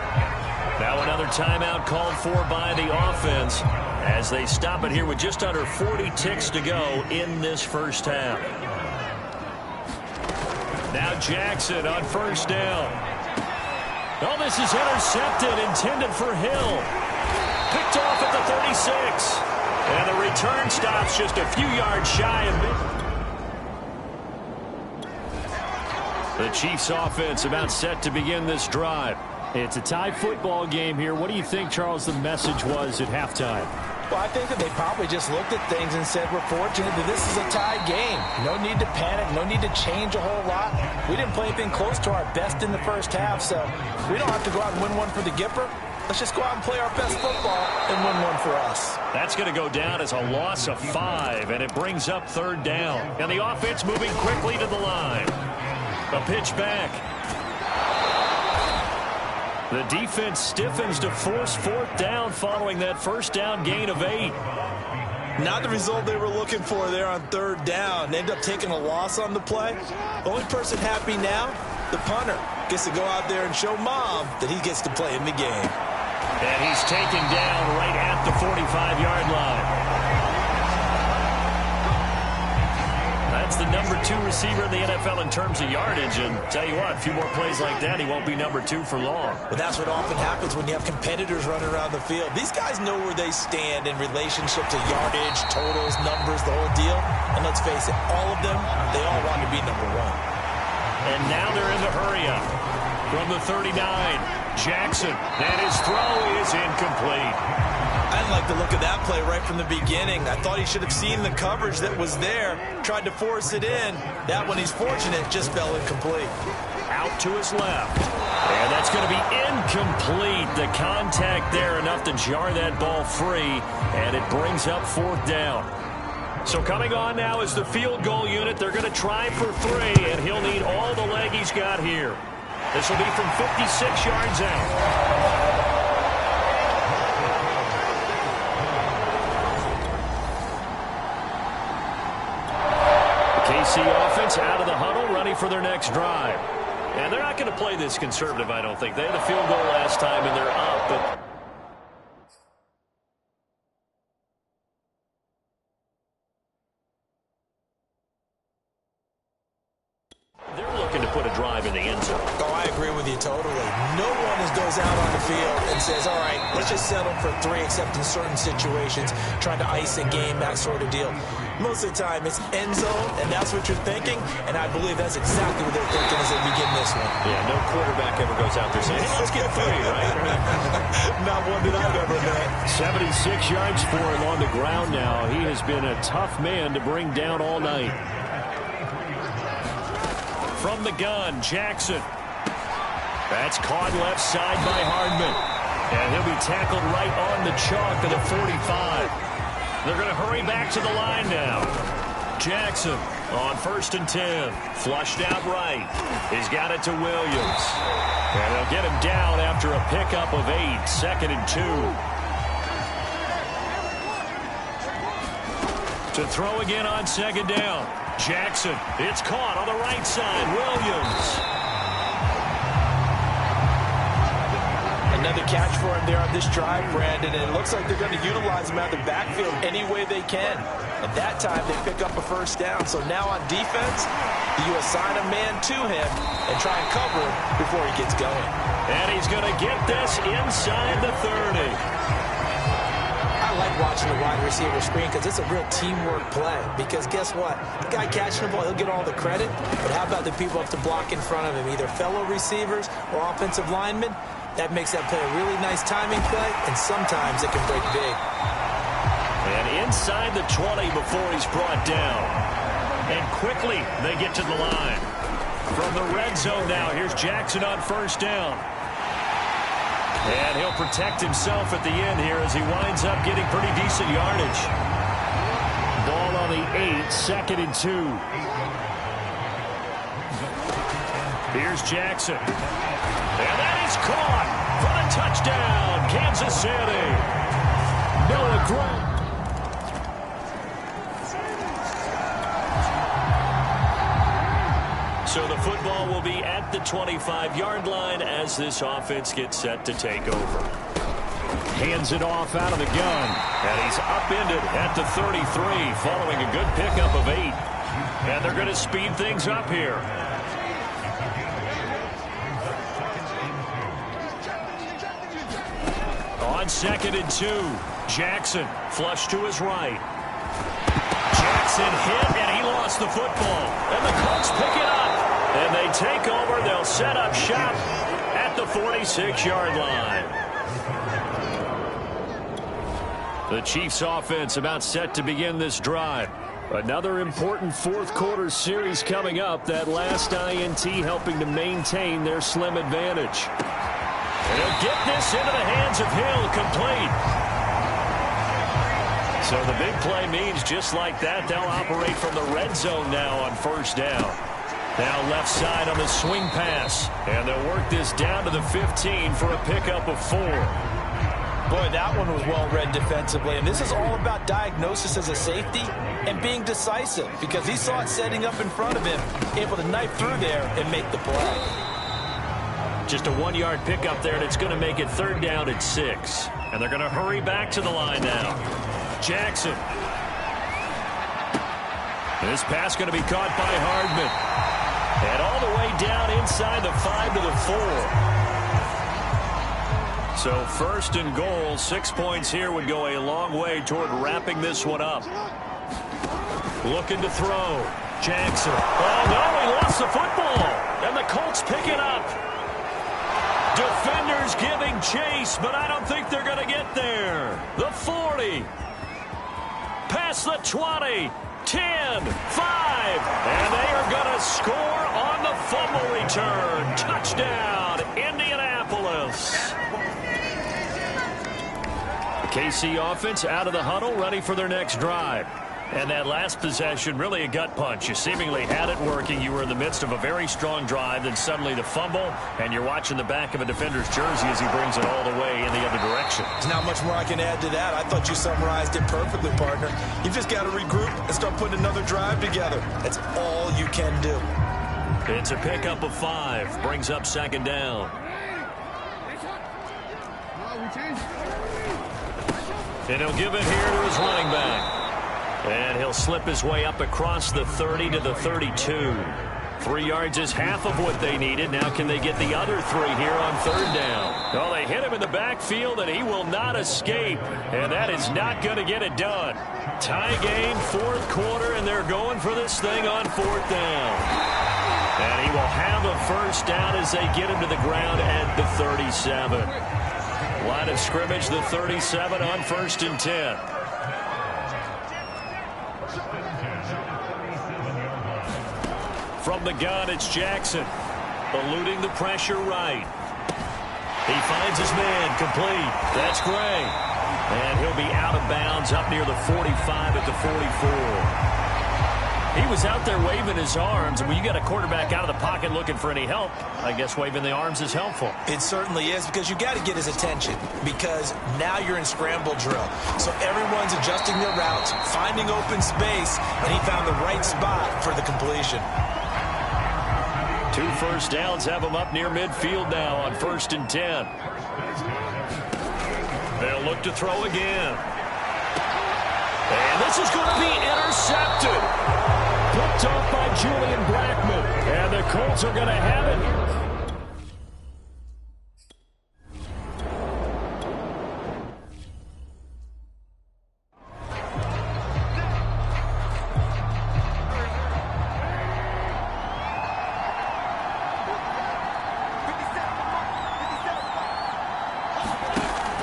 Now another timeout called for by the offense as they stop it here with just under 40 ticks to go in this first half. Now Jackson on first down. Oh, this is intercepted, intended for Hill. Picked off at the 36. And the return stops just a few yards shy of mid. The Chiefs offense about set to begin this drive. It's a tie football game here. What do you think, Charles, the message was at halftime? Well, I think that they probably just looked at things and said, we're fortunate that this is a tie game. No need to panic. No need to change a whole lot. We didn't play anything close to our best in the first half, so we don't have to go out and win one for the Gipper. Let's just go out and play our best football and win one for us. That's going to go down as a loss of 5, and it brings up third down. And the offense moving quickly to the line. A pitch back. The defense stiffens to force fourth down following that first down gain of 8. Not the result they were looking for there on third down. They end up taking a loss on the play. The only person happy now, the punter, gets to go out there and show Mom that he gets to play in the game. And he's taken down right at the 45-yard line. That's the number 2 receiver in the NFL in terms of yardage. And tell you what, a few more plays like that, he won't be number 2 for long. But that's what often happens when you have competitors running around the field. These guys know where they stand in relationship to yardage, totals, numbers, the whole deal. And let's face it, all of them, they all want to be number 1. And now they're in the hurry up. From the 39, Jackson. And his throw is incomplete. I didn't like the look of that play right from the beginning. I thought he should have seen the coverage that was there, tried to force it in. That one, he's fortunate, just fell incomplete. Out to his left. And that's going to be incomplete. The contact there enough to jar that ball free, and it brings up fourth down. So coming on now is the field goal unit. They're going to try for 3, and he'll need all the leg he's got here. This will be from 56 yards out. KC offense out of the huddle, ready for their next drive. And they're not going to play this conservative, I don't think. They had a field goal last time, and they're up. But they're looking to put a drive in the end zone. Oh, I agree with you totally. No one goes out on the field and says, all right, let's just settle for 3, except in certain situations, trying to ice a game, that sort of deal. Most of the time, it's end zone, and that's what you're thinking, and I believe that's exactly what they're thinking as they begin this one. Yeah, no quarterback ever goes out there saying, hey, let's get 3, right? Not one that I've ever met. 76 yards for him on the ground now. He has been a tough man to bring down all night. From the gun, Jackson. That's caught left side by Hardman. And he'll be tackled right on the chalk to the 45. They're going to hurry back to the line now. Jackson on 1st and 10. Flushed out right. He's got it to Williams. And they'll get him down after a pickup of 8. 2nd and 2. To throw again on 2nd down. Jackson, it's caught on the right side. Williams. Another catch for him there on this drive, Brandon, and it looks like they're going to utilize him out of the backfield any way they can. At that time, they pick up a first down. So now on defense, you assign a man to him and try and cover him before he gets going. And he's going to get this inside the 30. I like watching the wide receiver screen because it's a real teamwork play. Because guess what? The guy catching the ball, he'll get all the credit. But how about the people up to block in front of him, either fellow receivers or offensive linemen? That makes that play a really nice timing play, and sometimes it can break big. And inside the 20 before he's brought down. And quickly they get to the line. From the red zone now, here's Jackson on first down. And he'll protect himself at the end here as he winds up getting pretty decent yardage. Ball on the 8, 2nd and 2. Here's Jackson. And that is caught for the touchdown, Kansas City. Noah Gray. So the football will be at the 25-yard line as this offense gets set to take over. Hands it off out of the gun. And he's upended at the 33 following a good pickup of 8. And they're going to speed things up here. On 2nd and 2, Jackson flush to his right. Jackson hit, and he lost the football. And the Colts pick it up. And they take over. They'll set up shop at the 46-yard line. The Chiefs offense about set to begin this drive. Another important fourth-quarter series coming up. That last INT helping to maintain their slim advantage. And he'll get this into the hands of Hill, complete. So the big play means just like that, they'll operate from the red zone now on first down. Now left side on the swing pass. And they'll work this down to the 15 for a pickup of 4. Boy, that one was well read defensively. And this is all about diagnosis as a safety and being decisive because he saw it setting up in front of him, able to knife through there and make the play. Just a 1-yard pickup there, and it's going to make it 3rd down and 6. And they're going to hurry back to the line now. Jackson. This pass going to be caught by Hardman. And all the way down inside the 5 to the 4. So 1st and goal, 6 points here would go a long way toward wrapping this one up. Looking to throw. Jackson. Oh, no, he lost the football. And the Colts pick it up. Defenders giving chase, but I don't think they're going to get there. The 40. Past the 20. 10, 5, and they are going to score on the fumble return. Touchdown, Indianapolis. The KC offense out of the huddle, ready for their next drive. And that last possession, really a gut punch. You seemingly had it working. You were in the midst of a very strong drive, then suddenly the fumble, and you're watching the back of a defender's jersey as he brings it all the way in the other direction. There's not much more I can add to that. I thought you summarized it perfectly, partner. You've just got to regroup and start putting another drive together. That's all you can do. It's a pickup of 5. Brings up 2nd down. And he'll give it here to his running back. And he'll slip his way up across the 30 to the 32. 3 yards is half of what they needed. Now can they get the other 3 here on 3rd down? Well, they hit him in the backfield, and he will not escape. And that is not going to get it done. Tie game, 4th quarter, and they're going for this thing on 4th down. And he will have a 1st down as they get him to the ground at the 37. Line of scrimmage, the 37 on 1st and 10. From the gun, it's Jackson. Eluding the pressure right. He finds his man, complete. That's Gray. And he'll be out of bounds up near the 45 at the 44. He was out there waving his arms. When you got a quarterback out of the pocket looking for any help, I guess waving the arms is helpful. It certainly is, because you got to get his attention, because now you're in scramble drill. So everyone's adjusting their routes, finding open space, and he found the right spot for the completion. 2 first downs have him up near midfield now on 1st and 10. They'll look to throw again. And this is going to be intercepted. Picked off by Julian Blackman. And the Colts are going to have it.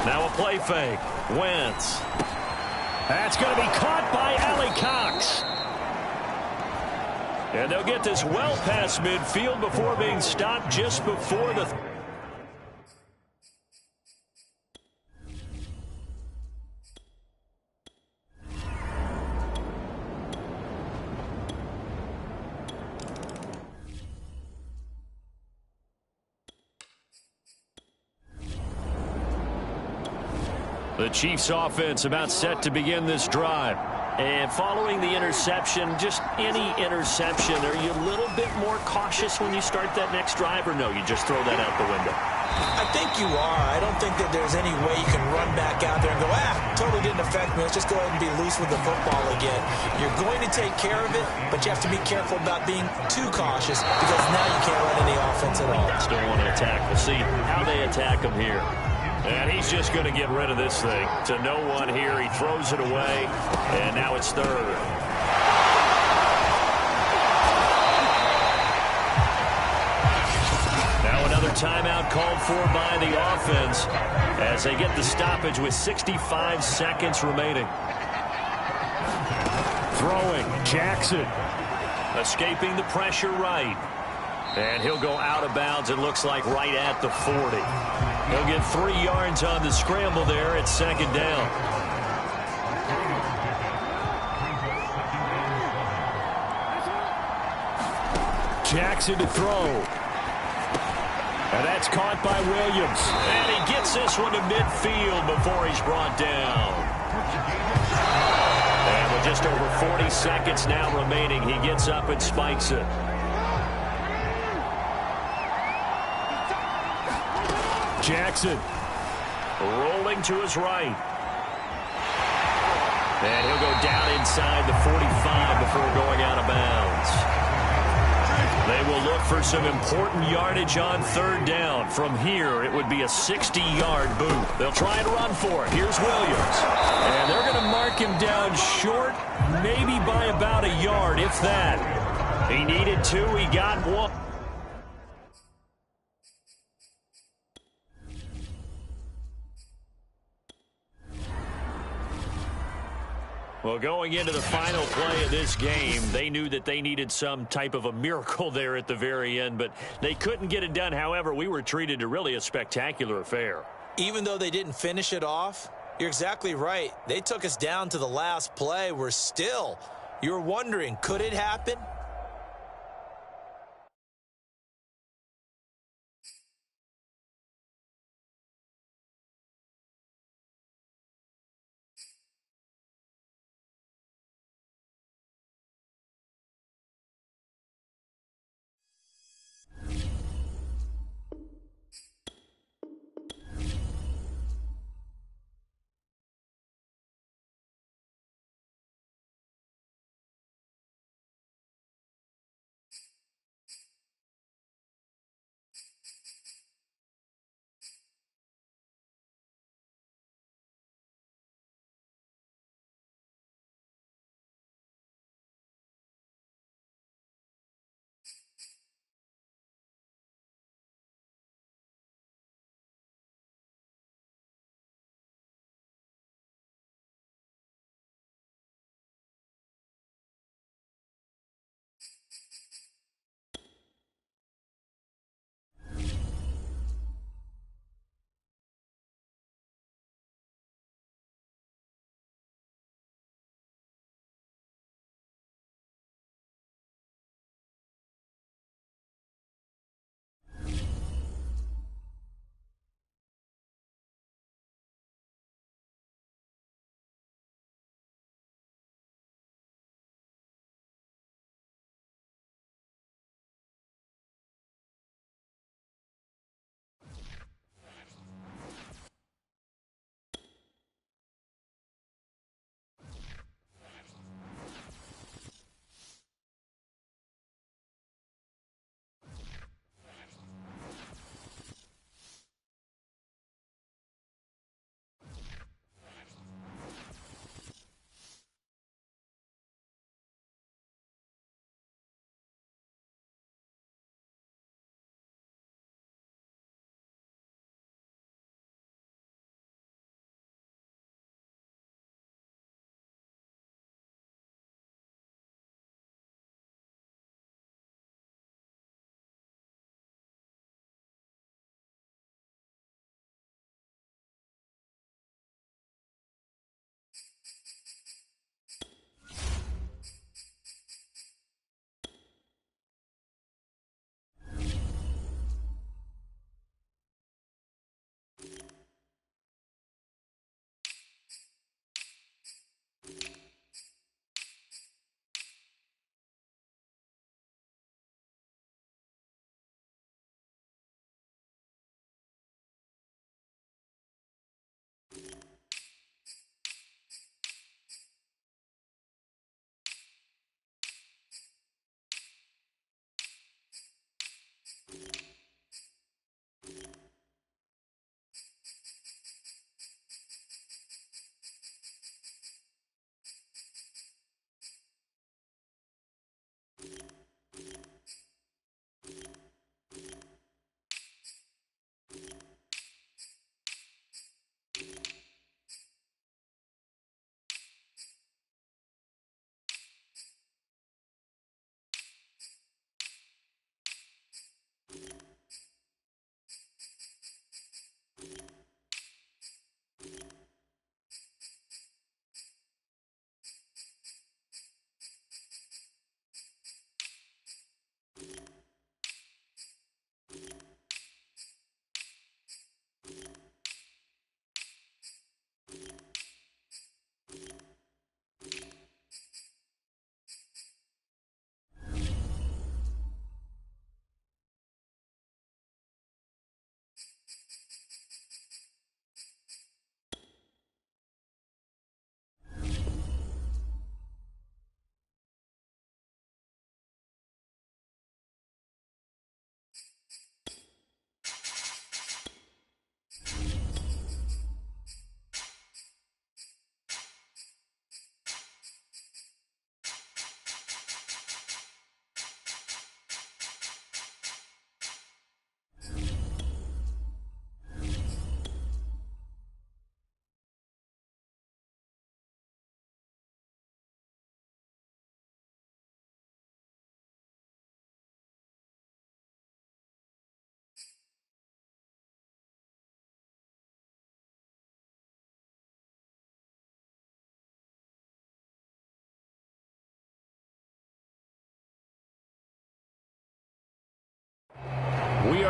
Now a play fake. Wentz. That's going to be caught by Allie Cox. And they'll get this well past midfield before being stopped just before the... The Chiefs offense about set to begin this drive. And following the interception, just any interception, are you a little bit more cautious when you start that next drive, or no, you just throw that out the window? I think you are. I don't think that there's any way you can run back out there and go, totally didn't affect me. Let's just go ahead and be loose with the football again. You're going to take care of it, but you have to be careful about being too cautious because now you can't run any offense at all. Still want to attack. We'll see how they attack him here. And he's just going to get rid of this thing. To no one here. He throws it away. And now it's third. Now another timeout called for by the offense as they get the stoppage with 65 seconds remaining. Throwing. Jackson. Escaping the pressure right. And he'll go out of bounds, it looks like, right at the 40. He'll get 3 yards on the scramble there at second down. Jackson to throw. And that's caught by Williams. And he gets this one to midfield before he's brought down. And with just over 40 seconds now remaining, he gets up and spikes it. Jackson. Rolling to his right. And he'll go down inside the 45 before going out of bounds. They will look for some important yardage on third down. From here, it would be a 60-yard boot. They'll try and run for it. Here's Williams. And they're going to mark him down short, maybe by about a yard, if that. He needed 2. He got 1. Well, going into the final play of this game, they knew that they needed some type of a miracle there at the very end, but they couldn't get it done. However, we were treated to really a spectacular affair. Even though they didn't finish it off, you're exactly right. They took us down to the last play. You're wondering, could it happen?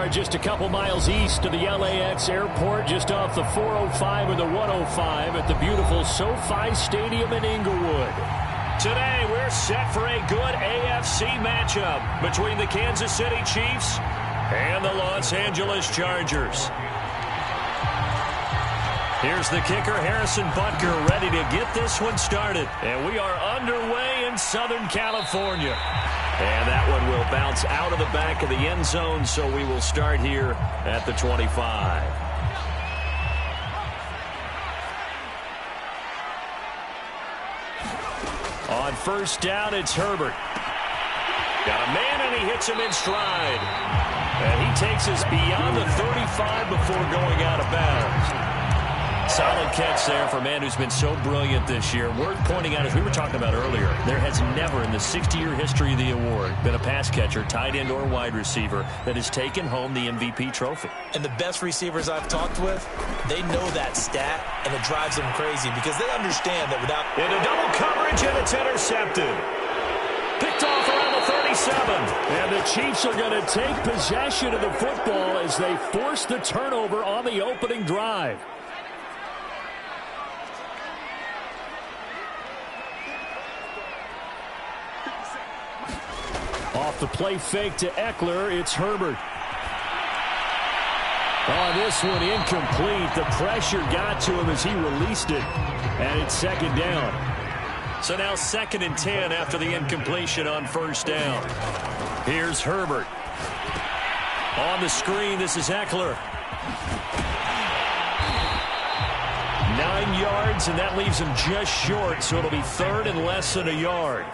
are just a couple miles east of the LAX airport, just off the 405 or the 105 at the beautiful SoFi Stadium in Inglewood. Today, we're set for a good AFC matchup between the Kansas City Chiefs and the Los Angeles Chargers. Here's the kicker, Harrison Butker, ready to get this one started. And we are underway in Southern California. And that one will bounce out of the back of the end zone, so we will start here at the 25. On first down, it's Herbert. Got a man, and he hits him in stride. And he takes us beyond the 35 before going out of bounds. Solid catch there for a man who's been so brilliant this year. Worth pointing out, as we were talking about earlier, there has never in the 60-year history of the award been a pass catcher, tight end or wide receiver, that has taken home the MVP trophy. And the best receivers I've talked with, they know that stat, and it drives them crazy because they understand that without... Into double coverage, and it's intercepted. Picked off around the 37. And the Chiefs are going to take possession of the football as they force the turnover on the opening drive. Off the play fake to Eckler, it's Herbert. Oh, this one incomplete. The pressure got to him as he released it. And it's second down. So now 2nd and 10 after the incompletion on first down. Here's Herbert. On the screen, this is Eckler. 9 yards, and that leaves him just short, so it'll be 3rd and less than a yard.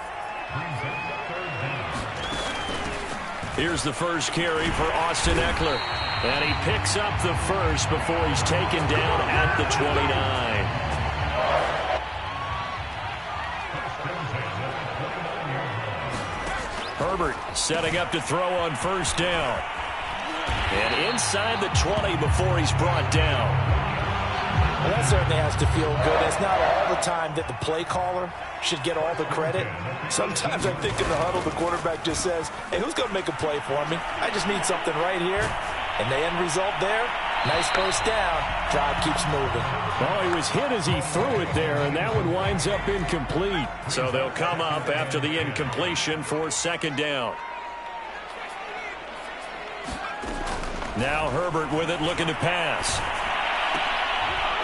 Here's the first carry for Austin Eckler. And he picks up the first before he's taken down at the 29. Herbert setting up to throw on first down. And inside the 20 before he's brought down. Well, that certainly has to feel good. It's not all the time that the play caller should get all the credit. Sometimes I think in the huddle, the quarterback just says, hey, who's going to make a play for me? I just need something right here. And the end result there, nice first down. Drive keeps moving. Oh, he was hit as he threw it there, and that one winds up incomplete. So they'll come up after the incompletion for 2nd down. Now Herbert with it, looking to pass.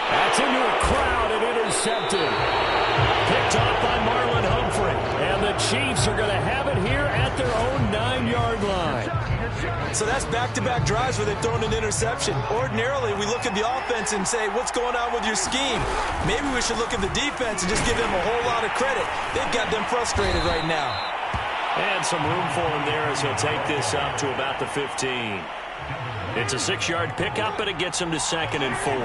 That's into a crowd and intercepted. Picked off by Marlon Humphrey. And the Chiefs are going to have it here at their own 9-yard line. So that's back-to-back drives where they've thrown an interception. Ordinarily, we look at the offense and say, what's going on with your scheme? Maybe we should look at the defense and just give them a whole lot of credit. They've got them frustrated right now. And some room for him there as he'll take this up to about the 15. It's a 6-yard pickup, but it gets him to 2nd and 4.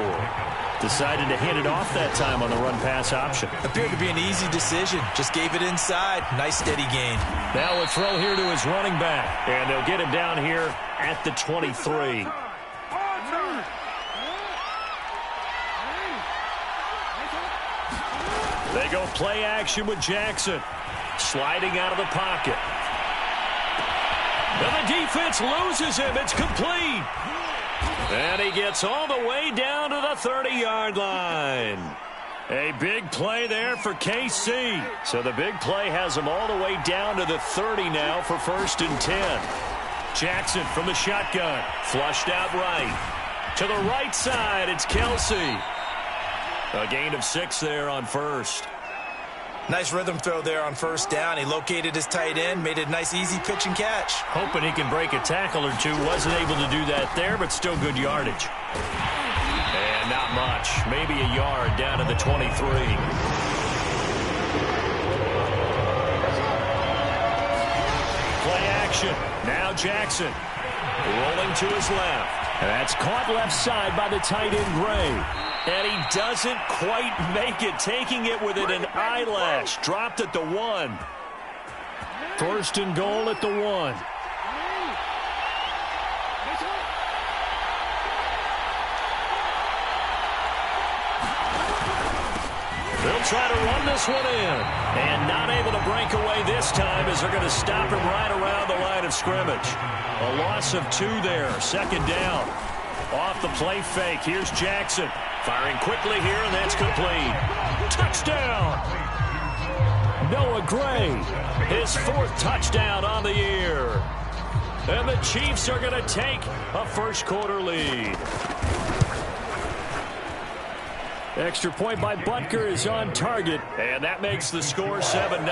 Decided to hit it off that time on the run-pass option. Appeared to be an easy decision. Just gave it inside. Nice steady gain. Now a throw here to his running back. And they'll get him down here at the 23. They go play action with Jackson. Sliding out of the pocket. And the defense loses him. It's complete. And he gets all the way down to the 30-yard line. A big play there for KC. So the big play has him all the way down to the 30 now for 1st and 10. Jackson from the shotgun. Flushed out right. To the right side, it's Kelsey. A gain of 6 there on first. Nice rhythm throw there on first down. He located his tight end, made a nice easy pitch and catch. Hoping he can break a tackle or two. Wasn't able to do that there, but still good yardage. And not much. Maybe a yard down to the 23. Play action. Now Jackson. Rolling to his left. And that's caught left side by the tight end Gray. And he doesn't quite make it, taking it within an eyelash. Dropped at the 1. 1st and goal at the 1. They'll try to run this one in. And not able to break away this time as they're going to stop him right around the line of scrimmage. A loss of 2 there. Second down. Off the play fake. Here's Jackson. Firing quickly here, and that's complete. Touchdown! Noah Gray. His 4th touchdown on the year. And the Chiefs are going to take a first-quarter lead. Extra point by Butker is on target, and that makes the score 7-0.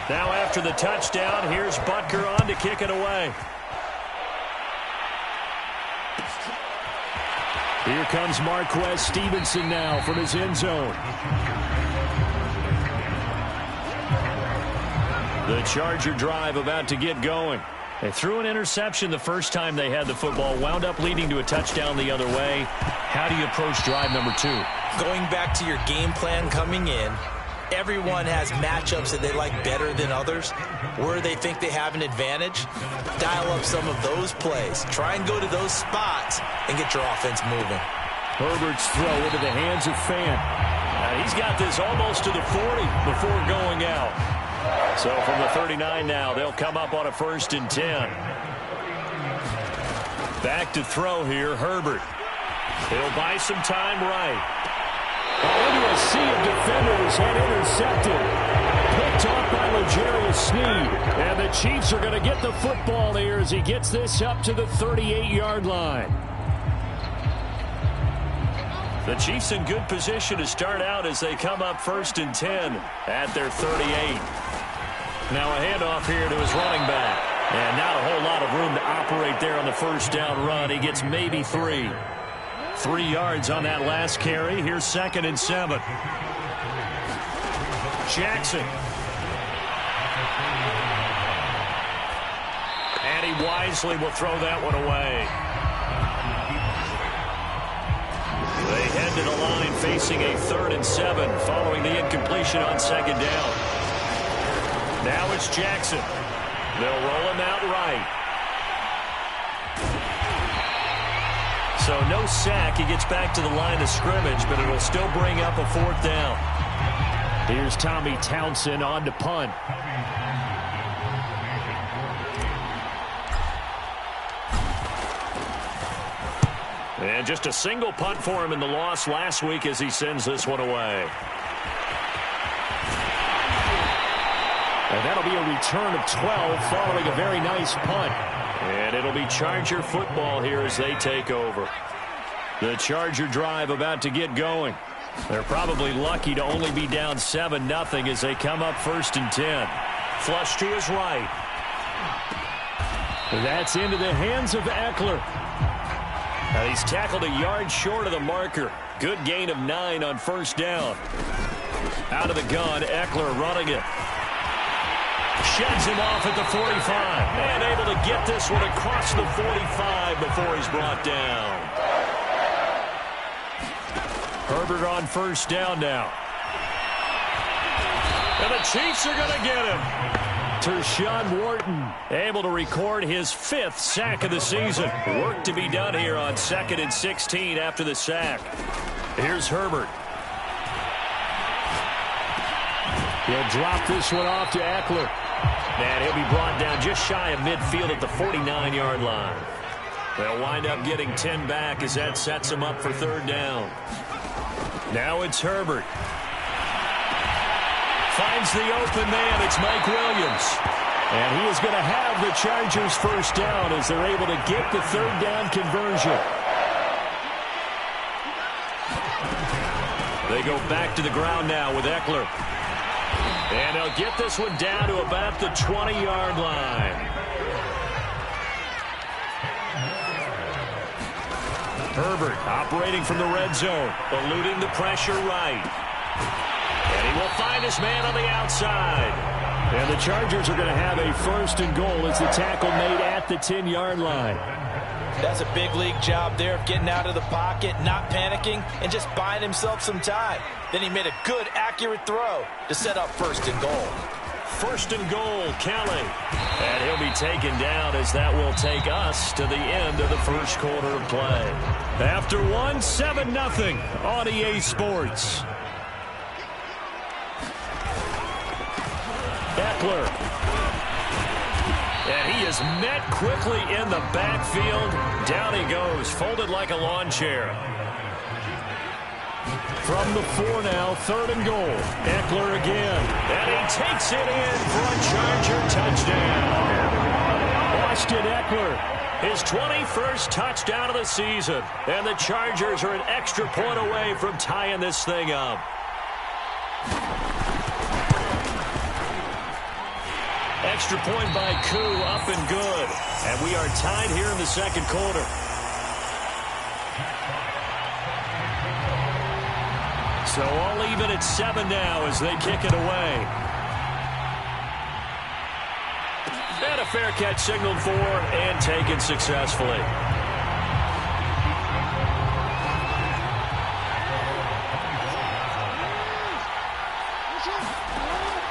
Now after the touchdown, here's Butker on to kick it away. Here comes Marquez Stevenson now from his end zone. The Charger drive about to get going. They threw an interception the first time they had the football, wound up leading to a touchdown the other way. How do you approach drive number 2? Going back to your game plan coming in, everyone has matchups that they like better than others. Where they think they have an advantage, dial up some of those plays. Try and go to those spots and get your offense moving. Herbert's throw into the hands of Fant. He's got this almost to the 40 before going out. So from the 39 now, they'll come up on a 1st and 10. Back to throw here, Herbert. He'll buy some time right. Into a sea of defenders and intercepted. Picked off by L'Jarius Sneed. And the Chiefs are going to get the football here as he gets this up to the 38-yard line. The Chiefs in good position to start out as they come up 1st and 10 at their 38. Now a handoff here to his running back. And not a whole lot of room to operate there on the first down run. He gets maybe 3. 3 yards on that last carry. Here's 2nd and 7. Jackson. And he wisely will throw that one away. They head to the line facing a 3rd and 7 following the incompletion on 2nd down. Now it's Jackson. They'll roll him out right. So no sack. He gets back to the line of scrimmage, but it'll still bring up a 4th down. Here's Tommy Townsend on to punt. And just a single punt for him in the loss last week as he sends this one away. And that'll be a return of 12 following a very nice punt. And it'll be Charger football here as they take over. The Charger drive about to get going. They're probably lucky to only be down 7-0 as they come up 1st and 10. Flush to his right. That's into the hands of Eckler. Now he's tackled a yard short of the marker. Good gain of 9 on 1st down. Out of the gun, Eckler running it. Sheds him off at the 45. And able to get this one across the 45 before he's brought down. Herbert on 1st down now. And the Chiefs are going to get him. Tershawn Wharton able to record his 5th sack of the season. Work to be done here on 2nd and 16 after the sack. Here's Herbert. He'll drop this one off to Eckler. And he'll be brought down just shy of midfield at the 49-yard line. They'll wind up getting 10 back as that sets them up for 3rd down. Now it's Herbert. Finds the open man. It's Mike Williams. And he is going to have the Chargers 1st down as they're able to get the 3rd down conversion. They go back to the ground now with Eckler. And they'll get this one down to about the 20-yard line. Herbert operating from the red zone, eluding the pressure right. And he will find his man on the outside. And the Chargers are going to have a 1st and goal as the tackle made at the 10-yard line. That's a big league job there of getting out of the pocket, not panicking, and just buying himself some time. Then he made a good, accurate throw to set up 1st and goal. First and goal, Kelly. And he'll be taken down as that will take us to the end of the first quarter of play. After one, 7-0 on EA Sports. Eckler. And he is met quickly in the backfield. Down he goes, folded like a lawn chair. From the 4 now, 3rd and goal. Eckler again. And he takes it in for a Charger touchdown. Austin Eckler. His 21st touchdown of the season. And the Chargers are an extra point away from tying this thing up. Extra point by Koo, up and good. And we are tied here in the second quarter. So all even at 7 now as they kick it away. And a fair catch signaled for and taken successfully.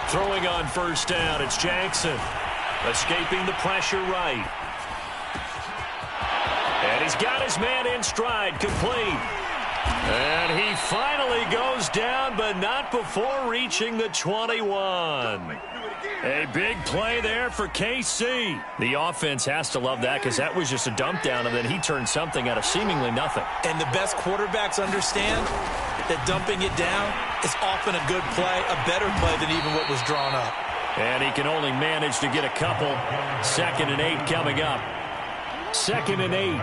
Throwing on first down, it's Jackson. Escaping the pressure right. And he's got his man in stride, complete. And he finally goes down, but not before reaching the 21. A big play there for KC. The offense has to love that because that was just a dump down, and then he turned something out of seemingly nothing. And the best quarterbacks understand that dumping it down is often a good play, a better play than even what was drawn up. And he can only manage to get a couple. 2nd and 8 coming up. 2nd and 8.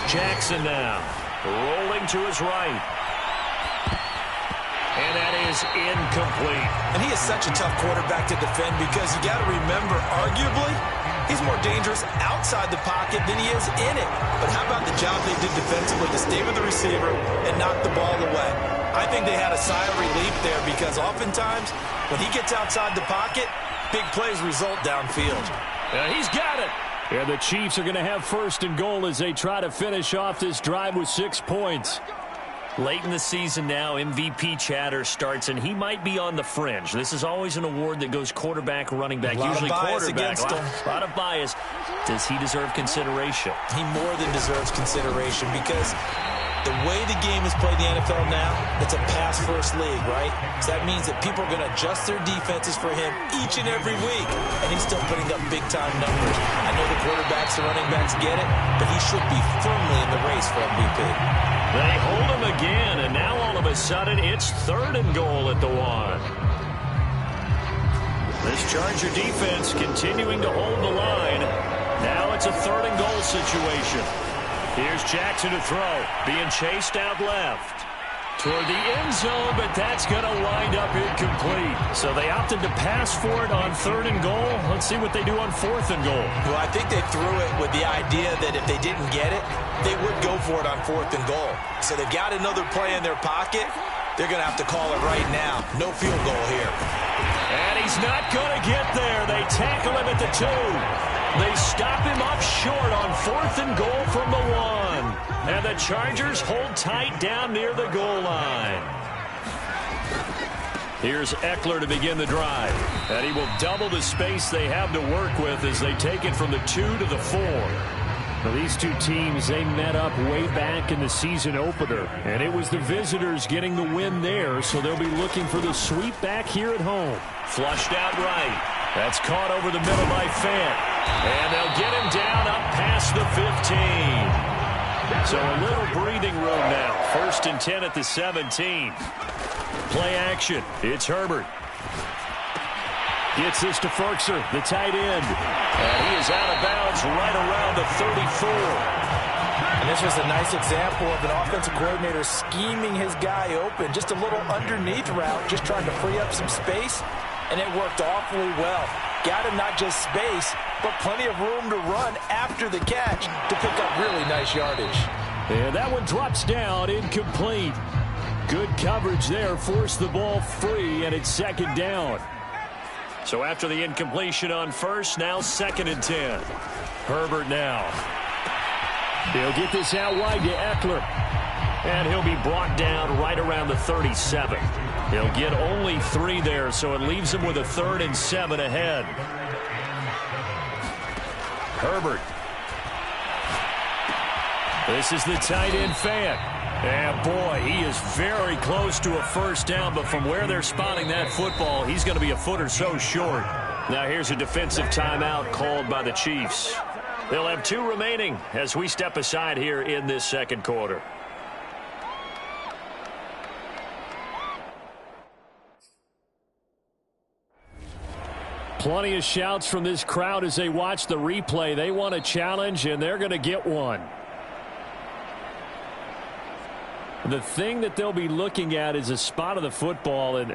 Jackson now, rolling to his right. And that is incomplete. And he is such a tough quarterback to defend because you got to remember, arguably, he's more dangerous outside the pocket than he is in it. But how about the job they did defensively to stay with the receiver and knock the ball away? I think they had a sigh of relief there because oftentimes when he gets outside the pocket, big plays result downfield. He's got it. And the Chiefs are going to have 1st and goal as they try to finish off this drive with 6 points. Late in the season now, MVP chatter starts, and he might be on the fringe. This is always an award that goes quarterback, running back, usually quarterback. A lot of bias. Does he deserve consideration? He more than deserves consideration because the way the game is played in the NFL now, it's a pass-first league, right? So that means that people are going to adjust their defenses for him each and every week, and he's still putting up big-time numbers. I know the quarterbacks and running backs get it, but he should be firmly in the race for MVP. They hold him again, and now all of a sudden it's 3rd and goal at the 1. This Charger defense continuing to hold the line. Now it's a 3rd and goal situation. Here's Jackson to throw, being chased out left. Toward the end zone, but that's going to wind up incomplete. So they opted to pass for it on 3rd and goal. Let's see what they do on 4th and goal. Well, I think they threw it with the idea that if they didn't get it, they would go for it on 4th and goal. So they've got another play in their pocket. They're going to have to call it right now. No field goal here. And he's not going to get there. They tackle him at the 2. They stop him up short on 4th and goal from the 1. And the Chargers hold tight down near the goal line. Here's Eckler to begin the drive. And he will double the space they have to work with as they take it from the 2 to the 4. Now, these two teams, they met up way back in the season opener. And it was the visitors getting the win there, so they'll be looking for the sweep back here at home. Flushed out right. That's caught over the middle by Fant. And they'll get him down up past the 15. So a little breathing room now. 1st and 10 at the 17. Play action. It's Herbert. Gets this to Ferkser, the tight end. And he is out of bounds right around the 34. And this was a nice example of an offensive coordinator scheming his guy open. Just a little underneath route, just trying to free up some space. And it worked awfully well. Got him not just space, but plenty of room to run after the catch to pick up really nice yardage. And that one drops down, incomplete. Good coverage there, forced the ball free, and it's 2nd down. So after the incompletion on 1st, now 2nd and 10. Herbert now. They'll get this out wide to Eckler. And he'll be brought down right around the 37. He'll get only 3 there, so it leaves him with a 3rd and 7 ahead. Herbert. This is the tight end Fant. And boy, he is very close to a first down, but from where they're spotting that football, he's going to be a foot or so short. Now here's a defensive timeout called by the Chiefs. They'll have 2 remaining as we step aside here in this second quarter. Plenty of shouts from this crowd as they watch the replay. They want a challenge, and they're going to get one. The thing that they'll be looking at is a spot of the football, and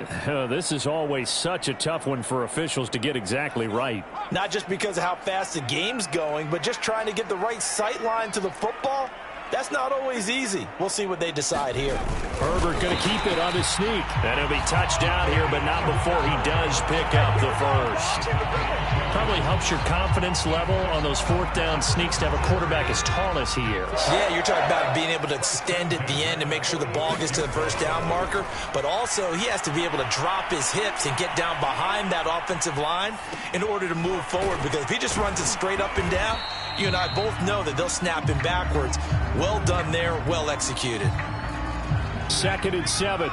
this is always such a tough one for officials to get exactly right. Not just because of how fast the game's going, but just trying to get the right sight line to the football. That's not always easy. We'll see what they decide here. Herbert going to keep it on his sneak. And he'll be touchdown here, but not before he does pick up the first. Probably helps your confidence level on those 4th down sneaks to have a quarterback as tall as he is. Yeah, you're talking about being able to extend at the end and make sure the ball gets to the first down marker. But also, he has to be able to drop his hips and get down behind that offensive line in order to move forward. Because if he just runs it straight up and down, you and I both know that they'll snap him backwards. Well done there, well executed. 2nd and 7.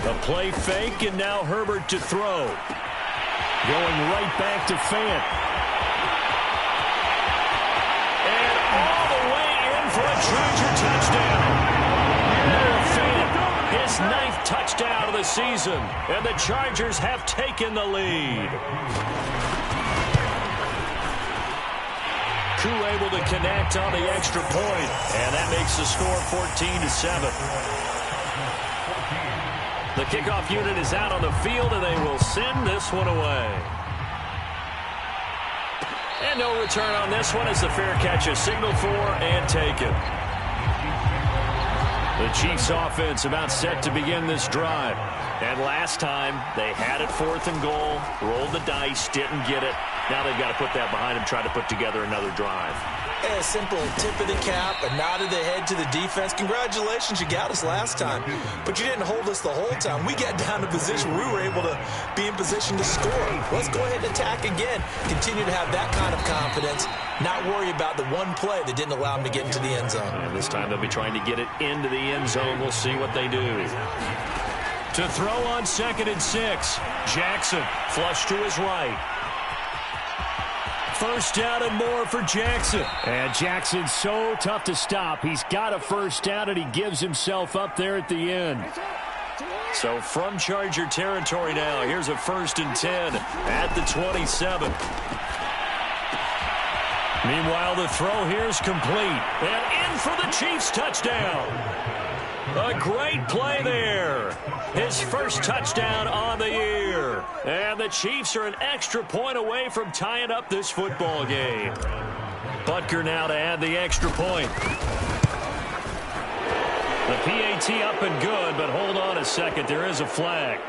A play fake, and now Herbert to throw. Going right back to Fant. And all the way in for a Charger touchdown. Noah Fant, his 9th touchdown of the season, and the Chargers have taken the lead. Able to connect on the extra point, and that makes the score 14-7. The kickoff unit is out on the field, and they will send this one away. And no return on this one as the fair catch is signaled for and taken. The Chiefs offense about set to begin this drive. And last time, they had it 4th and goal, rolled the dice, didn't get it. Now they've got to put that behind them, try to put together another drive. A simple tip of the cap, a nod of the head to the defense. Congratulations, you got us last time. But you didn't hold us the whole time. We got down to position where we were able to be in position to score. Let's go ahead and attack again. Continue to have that kind of confidence. Not worry about the one play that didn't allow them to get into the end zone. And this time they'll be trying to get it into the end zone. We'll see what they do. To throw on 2nd and 6. Jackson flush to his right. First down and more for Jackson. And Jackson's so tough to stop. He's got a first down, and he gives himself up there at the end. So from Charger territory now, here's a 1st and 10 at the 27. Meanwhile, the throw here is complete. And in for the Chiefs touchdown. A great play there. His first touchdown on the year. And the Chiefs are an extra point away from tying up this football game. Butker now to add the extra point. The PAT up and good, but hold on a second. There is a flag.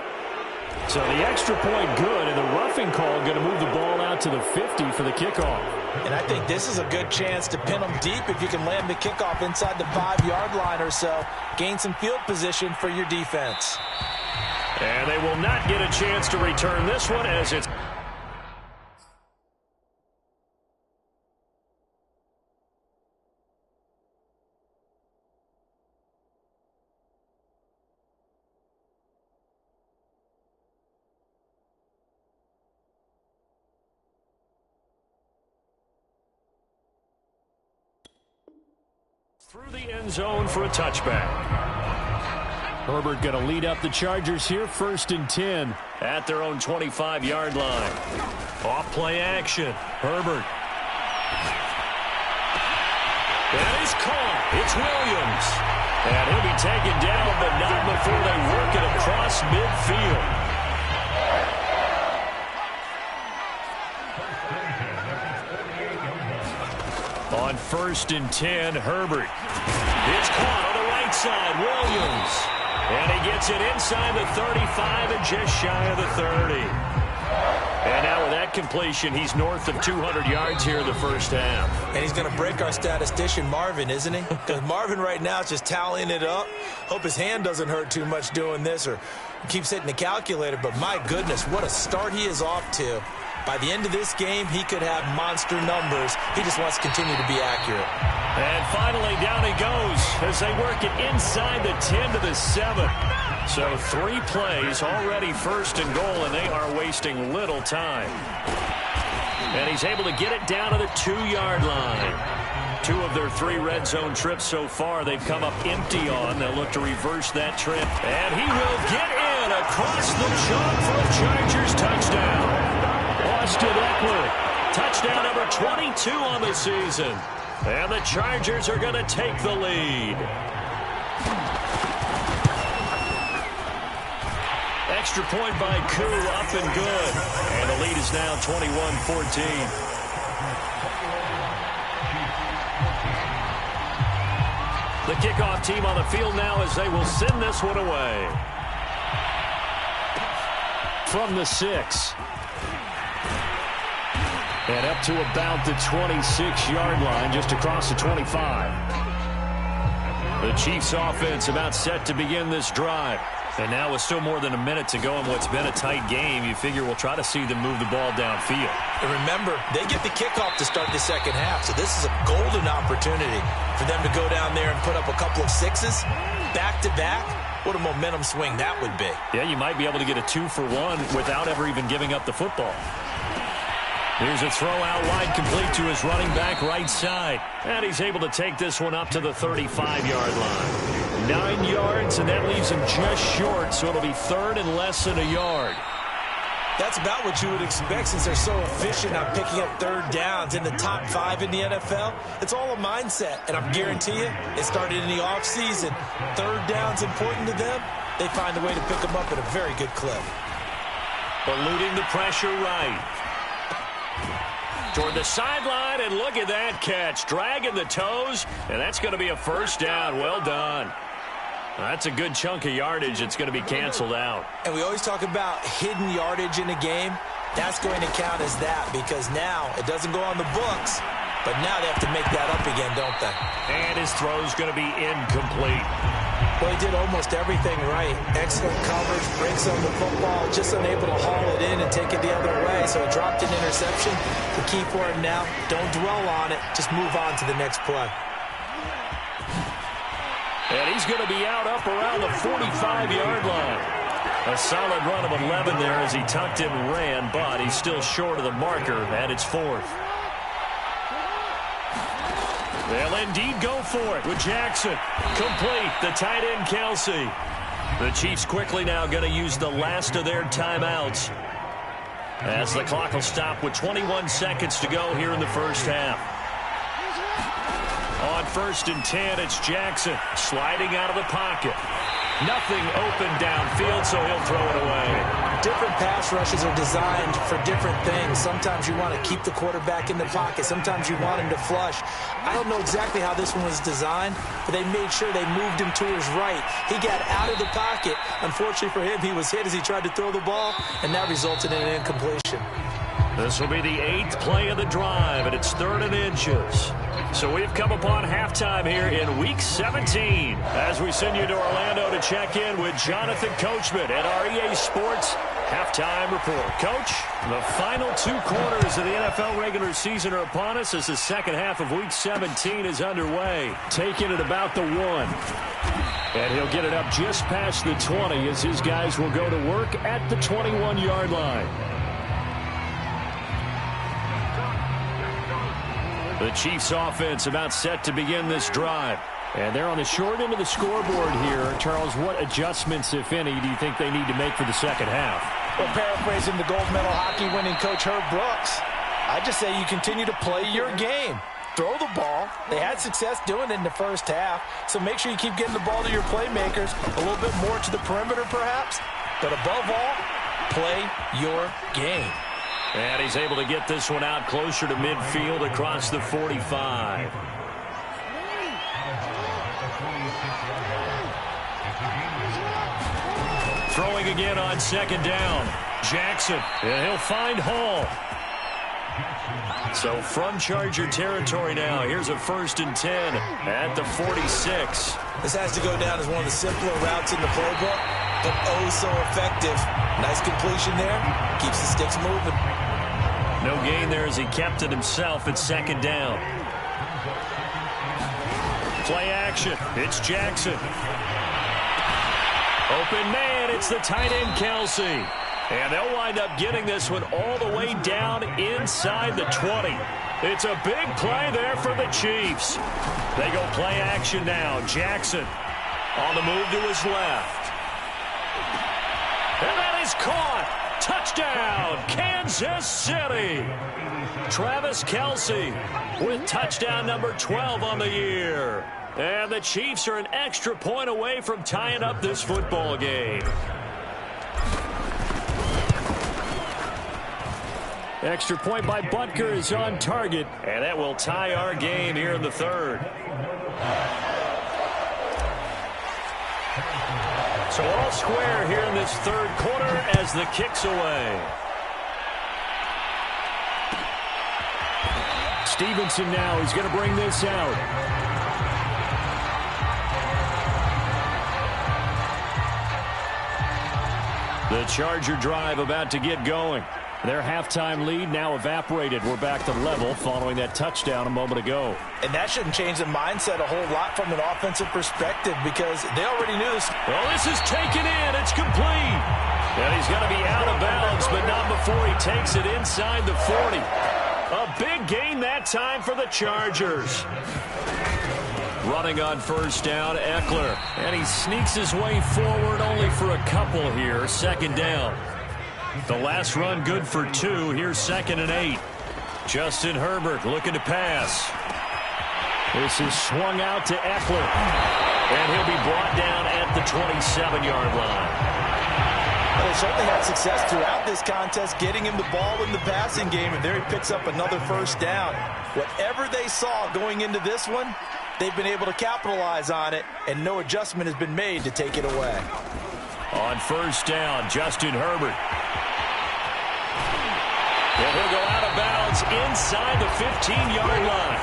So the extra point good, and the roughing call going to move the ball out to the 50 for the kickoff. And I think this is a good chance to pin them deep if you can land the kickoff inside the 5-yard line or so. Gain some field position for your defense. And they will not get a chance to return this one as it's... through the end zone for a touchback. Herbert going to lead up the Chargers here, 1st and 10 at their own 25-yard line. Off play action. Herbert. That is caught. It's Williams. And he'll be taken down, but not before they work it across midfield. On 1st and 10, Herbert. It's caught on the right side, Williams. And he gets it inside the 35 and just shy of the 30. And now with that completion. He's north of 200 yards here in the first half. And he's going to break our statistician, Marvin, isn't he? Because Marvin right now is just tallying it up. Hope his hand doesn't hurt too much doing this or keeps hitting the calculator. But my goodness, what a start he is off to. By the end of this game, he could have monster numbers. He just wants to continue to be accurate. And finally, down he goes as they work it inside the 10 to the 7. So 3 plays, already first and goal, and they are wasting little time. And he's able to get it down to the 2-yard line. 2 of their 3 red zone trips so far, they've come up empty on. They'll look to reverse that trip. And he will get in across the chalk for a Chargers touchdown. Austin Eckler, touchdown number 22 on the season. And the Chargers are going to take the lead. Extra point by Koo, up and good. And the lead is now 21-14. The kickoff team on the field now as they will send this one away. From the 6. And up to about the 26-yard line, just across the 25. The Chiefs offense about set to begin this drive. And now with still more than a minute to go in what's been a tight game, you figure we'll try to see them move the ball downfield. And remember, they get the kickoff to start the second half, so this is a golden opportunity for them to go down there and put up a couple of 6s back-to-back. What a momentum swing that would be. Yeah, you might be able to get a 2-for-1 without ever even giving up the football. Here's a throw out wide, complete to his running back right side. And he's able to take this one up to the 35-yard line. 9 yards, and that leaves him just short, so it'll be third and less than a yard. That's about what you would expect since they're so efficient on picking up third downs in the top 5 in the NFL. It's all a mindset, and I guarantee you, it started in the offseason. Third down's important to them. They find a way to pick them up at a very good clip. Eluding the pressure right. Toward the sideline, and look at that catch. Dragging the toes, and that's going to be a first down. Well done. That's a good chunk of yardage. It's going to be canceled out. And we always talk about hidden yardage in a game. That's going to count as that because now it doesn't go on the books, but now they have to make that up again, don't they? And his throw's going to be incomplete. Well, he did almost everything right. Excellent coverage, breaks on the football, just unable to haul it in and take it the other way, so he dropped an interception. The key for him now, don't dwell on it, just move on to the next play. And he's going to be out up around the 45-yard line. A solid run of 11 there as he tucked in and ran, but he's still short of the marker, and it's 4th. They'll indeed go for it with Jackson. Complete, the tight end, Kelsey. The Chiefs quickly now going to use the last of their timeouts as the clock will stop with 21 seconds to go here in the first half. On 1st and 10, it's Jackson sliding out of the pocket. Nothing open downfield, so he'll throw it away. Different pass rushes are designed for different things. Sometimes you want to keep the quarterback in the pocket. Sometimes you want him to flush. I don't know exactly how this one was designed, but they made sure they moved him to his right. He got out of the pocket. Unfortunately for him, he was hit as he tried to throw the ball, and that resulted in an incompletion. This will be the 8th play of the drive, and it's 3rd and inches. So we've come upon halftime here in Week 17 as we send you to Orlando to check in with Jonathan Coachman at our EA Sports Halftime Report. Coach, the final 2 quarters of the NFL regular season are upon us as the second half of Week 17 is underway. Taking it about the 1. And he'll get it up just past the 20 as his guys will go to work at the 21-yard line. The Chiefs offense about set to begin this drive. And they're on the short end of the scoreboard here. Charles, what adjustments, if any, do you think they need to make for the second half? Well, paraphrasing the gold medal hockey winning coach Herb Brooks, I just say you continue to play your game. Throw the ball. They had success doing it in the first half, so make sure you keep getting the ball to your playmakers, a little bit more to the perimeter perhaps, but above all, play your game. And he's able to get this one out closer to midfield across the 45. Throwing again on 2nd down. Jackson, and he'll find Hall. So from Charger territory now, here's a 1st and 10 at the 46. This has to go down as one of the simpler routes in the playbook, but oh so effective. Nice completion there. Keeps the sticks moving. No gain there as he kept it himself at 2nd down. Play action. It's Jackson. Open man. It's the tight end, Kelsey. And they'll wind up getting this one all the way down inside the 20. It's a big play there for the Chiefs. They go play action now. Jackson on the move to his left. And that is caught. Touchdown, Kansas City. Travis Kelce with touchdown number 12 on the year. And the Chiefs are an extra point away from tying up this football game. Extra point by Butker is on target, and that will tie our game here in the 3rd. So all square here in this 3rd quarter as the kick's away. Stevenson now is going to bring this out. The Charger drive about to get going. Their halftime lead now evaporated. We're back to level following that touchdown a moment ago. And that shouldn't change the mindset a whole lot from an offensive perspective because they already knew this. Well, this is taken in. It's complete. And he's going to be out of bounds, but not before he takes it inside the 40. A big gain that time for the Chargers. Running on 1st down, Eckler. And he sneaks his way forward only for a couple here. 2nd down. The last run good for 2. Here's 2nd and 8. Justin Herbert looking to pass. This is swung out to Eckler. And he'll be brought down at the 27-yard line. Well, they certainly had success throughout this contest getting him the ball in the passing game, and there he picks up another 1st down. Whatever they saw going into this one, they've been able to capitalize on it, and no adjustment has been made to take it away. On 1st down, Justin Herbert. And he'll go out of bounds inside the 15-yard line.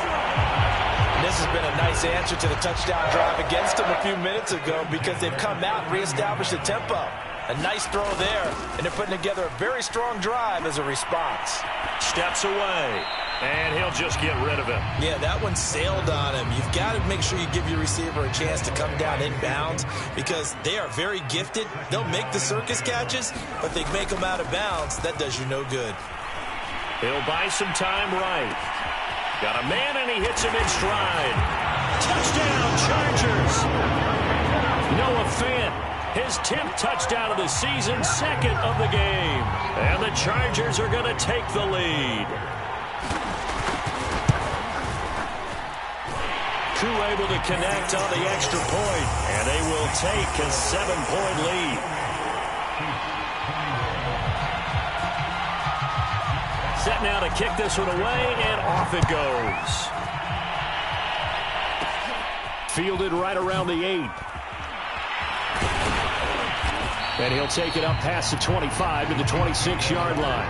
And this has been a nice answer to the touchdown drive against them a few minutes ago because they've come out and reestablished the tempo. A nice throw there, and they're putting together a very strong drive as a response. Steps away, and he'll just get rid of him. Yeah, that one sailed on him. You've got to make sure you give your receiver a chance to come down inbounds because they are very gifted. They'll make the circus catches, but they make them out of bounds. That does you no good. He'll buy some time right. Got a man, and he hits him in stride. Touchdown, Chargers. Noah Fant. His 10th touchdown of the season, 2nd of the game. And the Chargers are going to take the lead. Crew able to connect on the extra point, and they will take a 7-point lead. Set now to kick this one away, and off it goes. Fielded right around the 8. And he'll take it up past the 25 to the 26-yard line.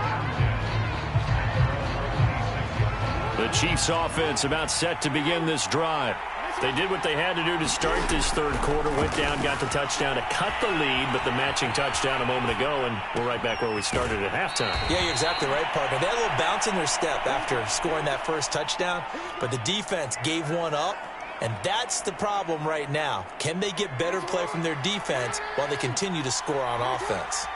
The Chiefs offense about set to begin this drive. They did what they had to do to start this 3rd quarter. Went down, got the touchdown to cut the lead, but the matching touchdown a moment ago, and we're right back where we started at halftime. Yeah, you're exactly right, partner. They had a little bounce in their step after scoring that first touchdown, but the defense gave one up. And that's the problem right now. Can they get better play from their defense while they continue to score on offense?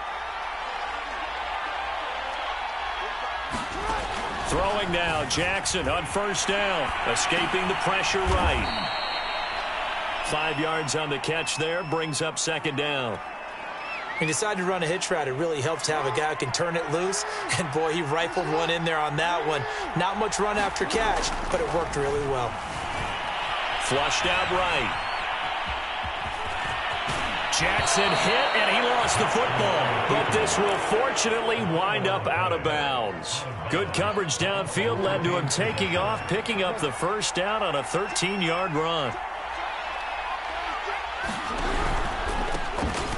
Throwing now, Jackson on 1st down. Escaping the pressure right. 5 yards on the catch there. Brings up 2nd down. He decided to run a hitch route. It really helps to have a guy who can turn it loose. And, boy, he rifled one in there on that one. Not much run after catch, but it worked really well. Flushed out right. Jackson hit, and he lost the football. But this will fortunately wind up out of bounds. Good coverage downfield led to him taking off, picking up the 1st down on a 13-yard run.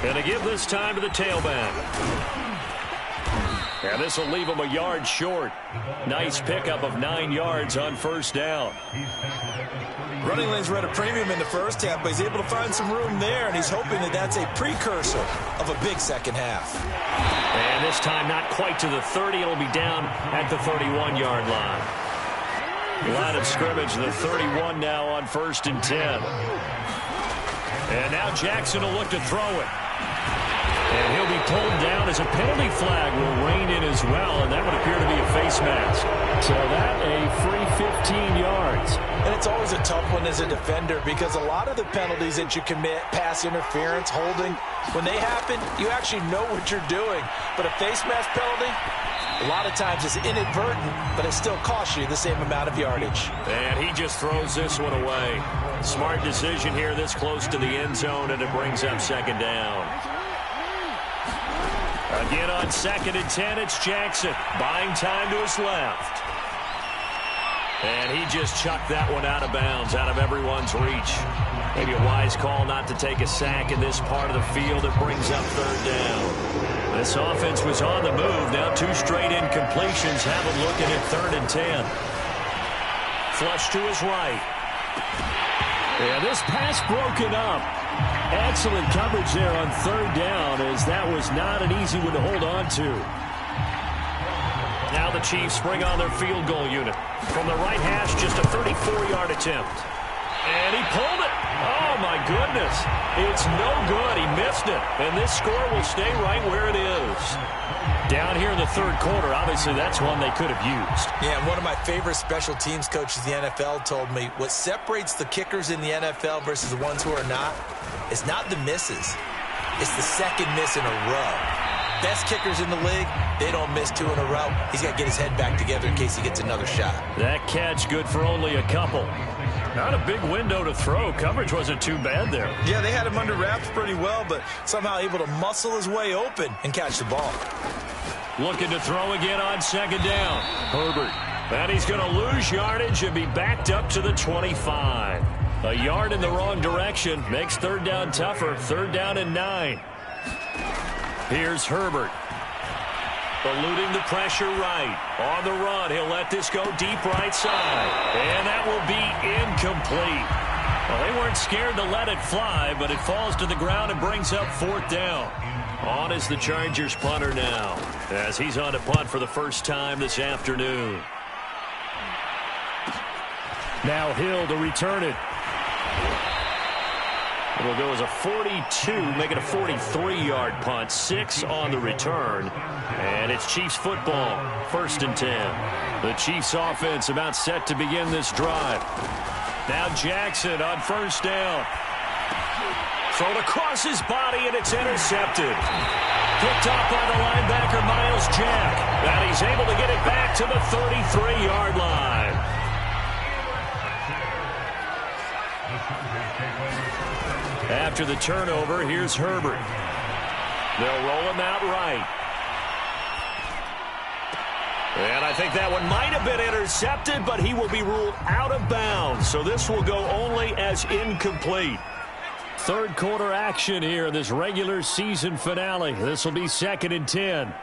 And to give this time to the tailback. And this will leave him a yard short. Nice pickup of 9 yards on first down. Running lanes were at a premium in the first half, but he's able to find some room there, and he's hoping that that's a precursor of a big second half. And this time not quite to the 30. It'll be down at the 31-yard line. Line of scrimmage, the 31 now on 1st and 10. And now Jackson will look to throw it. And he'll be pulled down as a penalty flag will rein in as well, and that would appear to be a face mask. So that a free 15 yards. And it's always a tough one as a defender because a lot of the penalties that you commit, pass interference, holding, when they happen, you actually know what you're doing. But a face mask penalty, a lot of times it's inadvertent, but it still costs you the same amount of yardage. And he just throws this one away. Smart decision here this close to the end zone, and it brings up 2nd down. Again on 2nd and 10, it's Jackson. Buying time to his left. And he just chucked that one out of bounds, out of everyone's reach. Maybe a wise call not to take a sack in this part of the field. It brings up 3rd down. This offense was on the move. Now 2 straight incompletions have him looking at 3rd and 10. Flush to his right. Yeah, this pass broken up. Excellent coverage there on 3rd down, as that was not an easy one to hold on to. Now the Chiefs bring on their field goal unit. From the right hash, just a 34-yard attempt. And he pulled it. Oh, my goodness. It's no good. He missed it. And this score will stay right where it is. Down here in the 3rd quarter, obviously that's one they could have used. Yeah, and one of my favorite special teams coaches in the NFL told me what separates the kickers in the NFL versus the ones who are not is not the misses. It's the 2nd miss in a row. Best kickers in the league, they don't miss 2 in a row. He's got to get his head back together in case he gets another shot. That catch good for only a couple. Not a big window to throw. Coverage wasn't too bad there. Yeah, they had him under wraps pretty well, but somehow able to muscle his way open and catch the ball. Looking to throw again on 2nd down. Herbert. And he's going to lose yardage and be backed up to the 25. A yard in the wrong direction makes 3rd down tougher. 3rd down and 9. Here's Herbert. Eluding the pressure right. On the run, he'll let this go deep right side. And that will be incomplete. Well, they weren't scared to let it fly, but it falls to the ground and brings up 4th down. On is the Chargers punter now, as he's on to punt for the first time this afternoon. Now Hill to return it. It'll go as a 42, make it a 43-yard punt. 6 on the return. And it's Chiefs football, 1st and 10. The Chiefs offense about set to begin this drive. Now Jackson on 1st down. Thrown across his body, and it's intercepted. Picked up by the linebacker, Miles Jack. And he's able to get it back to the 33-yard line. After the turnover, here's Herbert. They'll roll him out right. And I think that one might have been intercepted, but he will be ruled out of bounds. So this will go only as incomplete. 3rd quarter action here in this regular season finale. This will be 2nd and 10.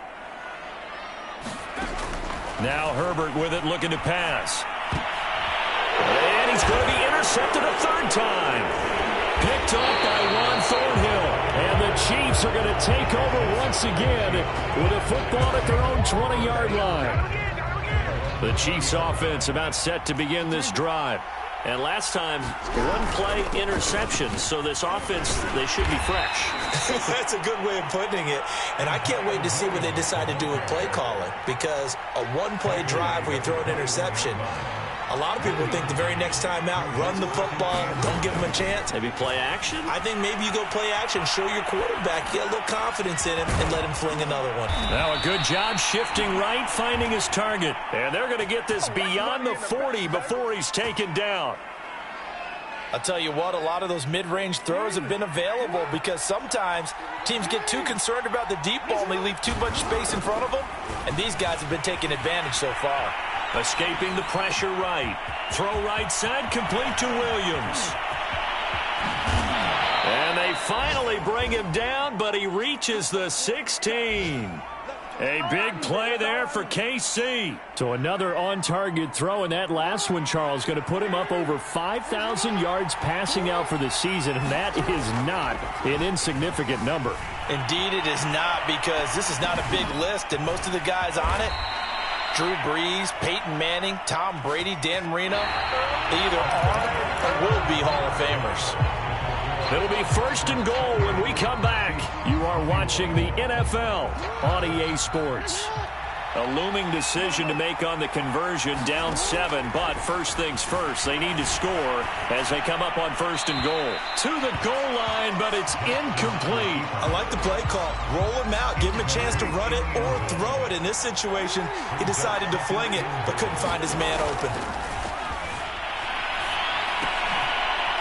Now Herbert with it, looking to pass. And he's going to be intercepted a 3rd time. Picked off by Juan Thornhill. And the Chiefs are going to take over once again with a football at their own 20-yard line. The Chiefs offense about set to begin this drive. And last time, 1-play interception. So this offense, they should be fresh. That's a good way of putting it. And I can't wait to see what they decide to do with play calling. Because a 1-play drive where you throw an interception, a lot of people think the very next time out, run the football, don't give them a chance. Maybe play action? I think maybe you go play action, show your quarterback, get a little confidence in him, and let him fling another one. Now a good job shifting right, finding his target. And they're going to get this beyond the 40 before he's taken down. I'll tell you what, a lot of those mid-range throws have been available because sometimes teams get too concerned about the deep ball and they leave too much space in front of them, and these guys have been taking advantage so far. Escaping the pressure right. Throw right side, complete to Williams. And they finally bring him down, but he reaches the 16. A big play there for KC. So another on-target throw, and that last one, Charles, going to put him up over 5,000 yards passing out for the season, and that is not an insignificant number. Indeed it is not, because this is not a big list, and most of the guys on it, Drew Brees, Peyton Manning, Tom Brady, Dan Marino, they either are or will be Hall of Famers. It'll be 1st and goal when we come back. You are watching the NFL on EA Sports. A looming decision to make on the conversion, down 7, but first things first, they need to score as they come up on 1st and goal. To the goal line, but it's incomplete. I like the play call. Roll him out, give him a chance to run it or throw it. In this situation, he decided to fling it, but couldn't find his man open.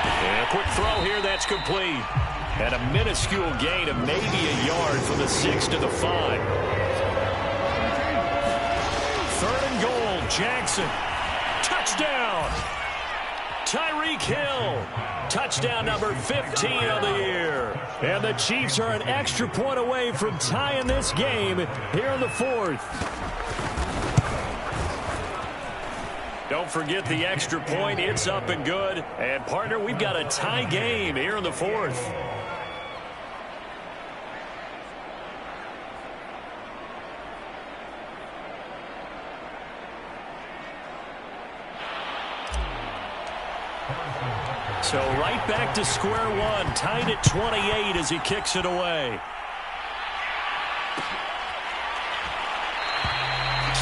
And a quick throw here, that's complete. And a minuscule gain of maybe a yard from the 6 to the 5. 3rd and goal, Jackson. Touchdown. Tyreek Hill. Touchdown number 15 of the year. And the Chiefs are an extra point away from tying this game here in the 4th. Don't forget the extra point. It's up and good. And, partner, we've got a tie game here in the 4th. So right back to square one. Tied at 28 as he kicks it away.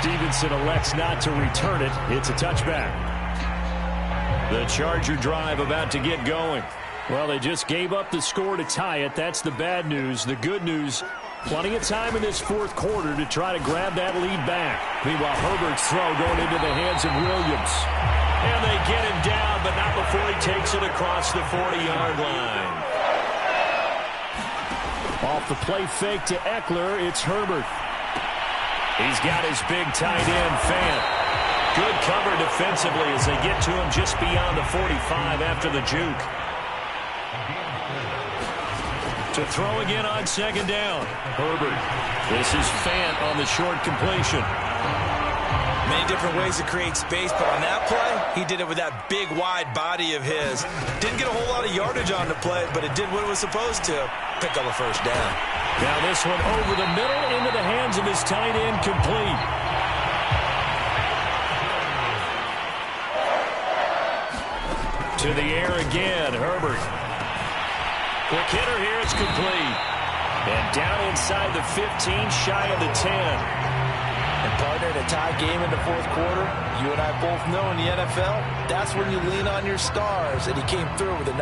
Stevenson elects not to return it. It's a touchback. The Charger drive about to get going. Well, they just gave up the score to tie it. That's the bad news. The good news, plenty of time in this 4th quarter to try to grab that lead back. Meanwhile, Herbert's throw going into the hands of Williams. And they get him down, but not before he takes it across the 40-yard line. Off the play fake to Eckler, it's Herbert. He's got his big tight end, Fant. Good cover defensively as they get to him just beyond the 45 after the juke. To throw again on 2nd down. Herbert. This is Fant on the short completion. Many different ways to create space, but on that play, he did it with that big, wide body of his. Didn't get a whole lot of yardage on the play, but it did what it was supposed to. Pick up a 1st down. Now this one over the middle into the hands of his tight end, complete. To the air again, Herbert. Quick hitter here, it's complete. And down inside the 15, shy of the 10. And partner, in a tie game in the 4th quarter, you and I both know in the NFL, that's when you lean on your stars, and he came through with a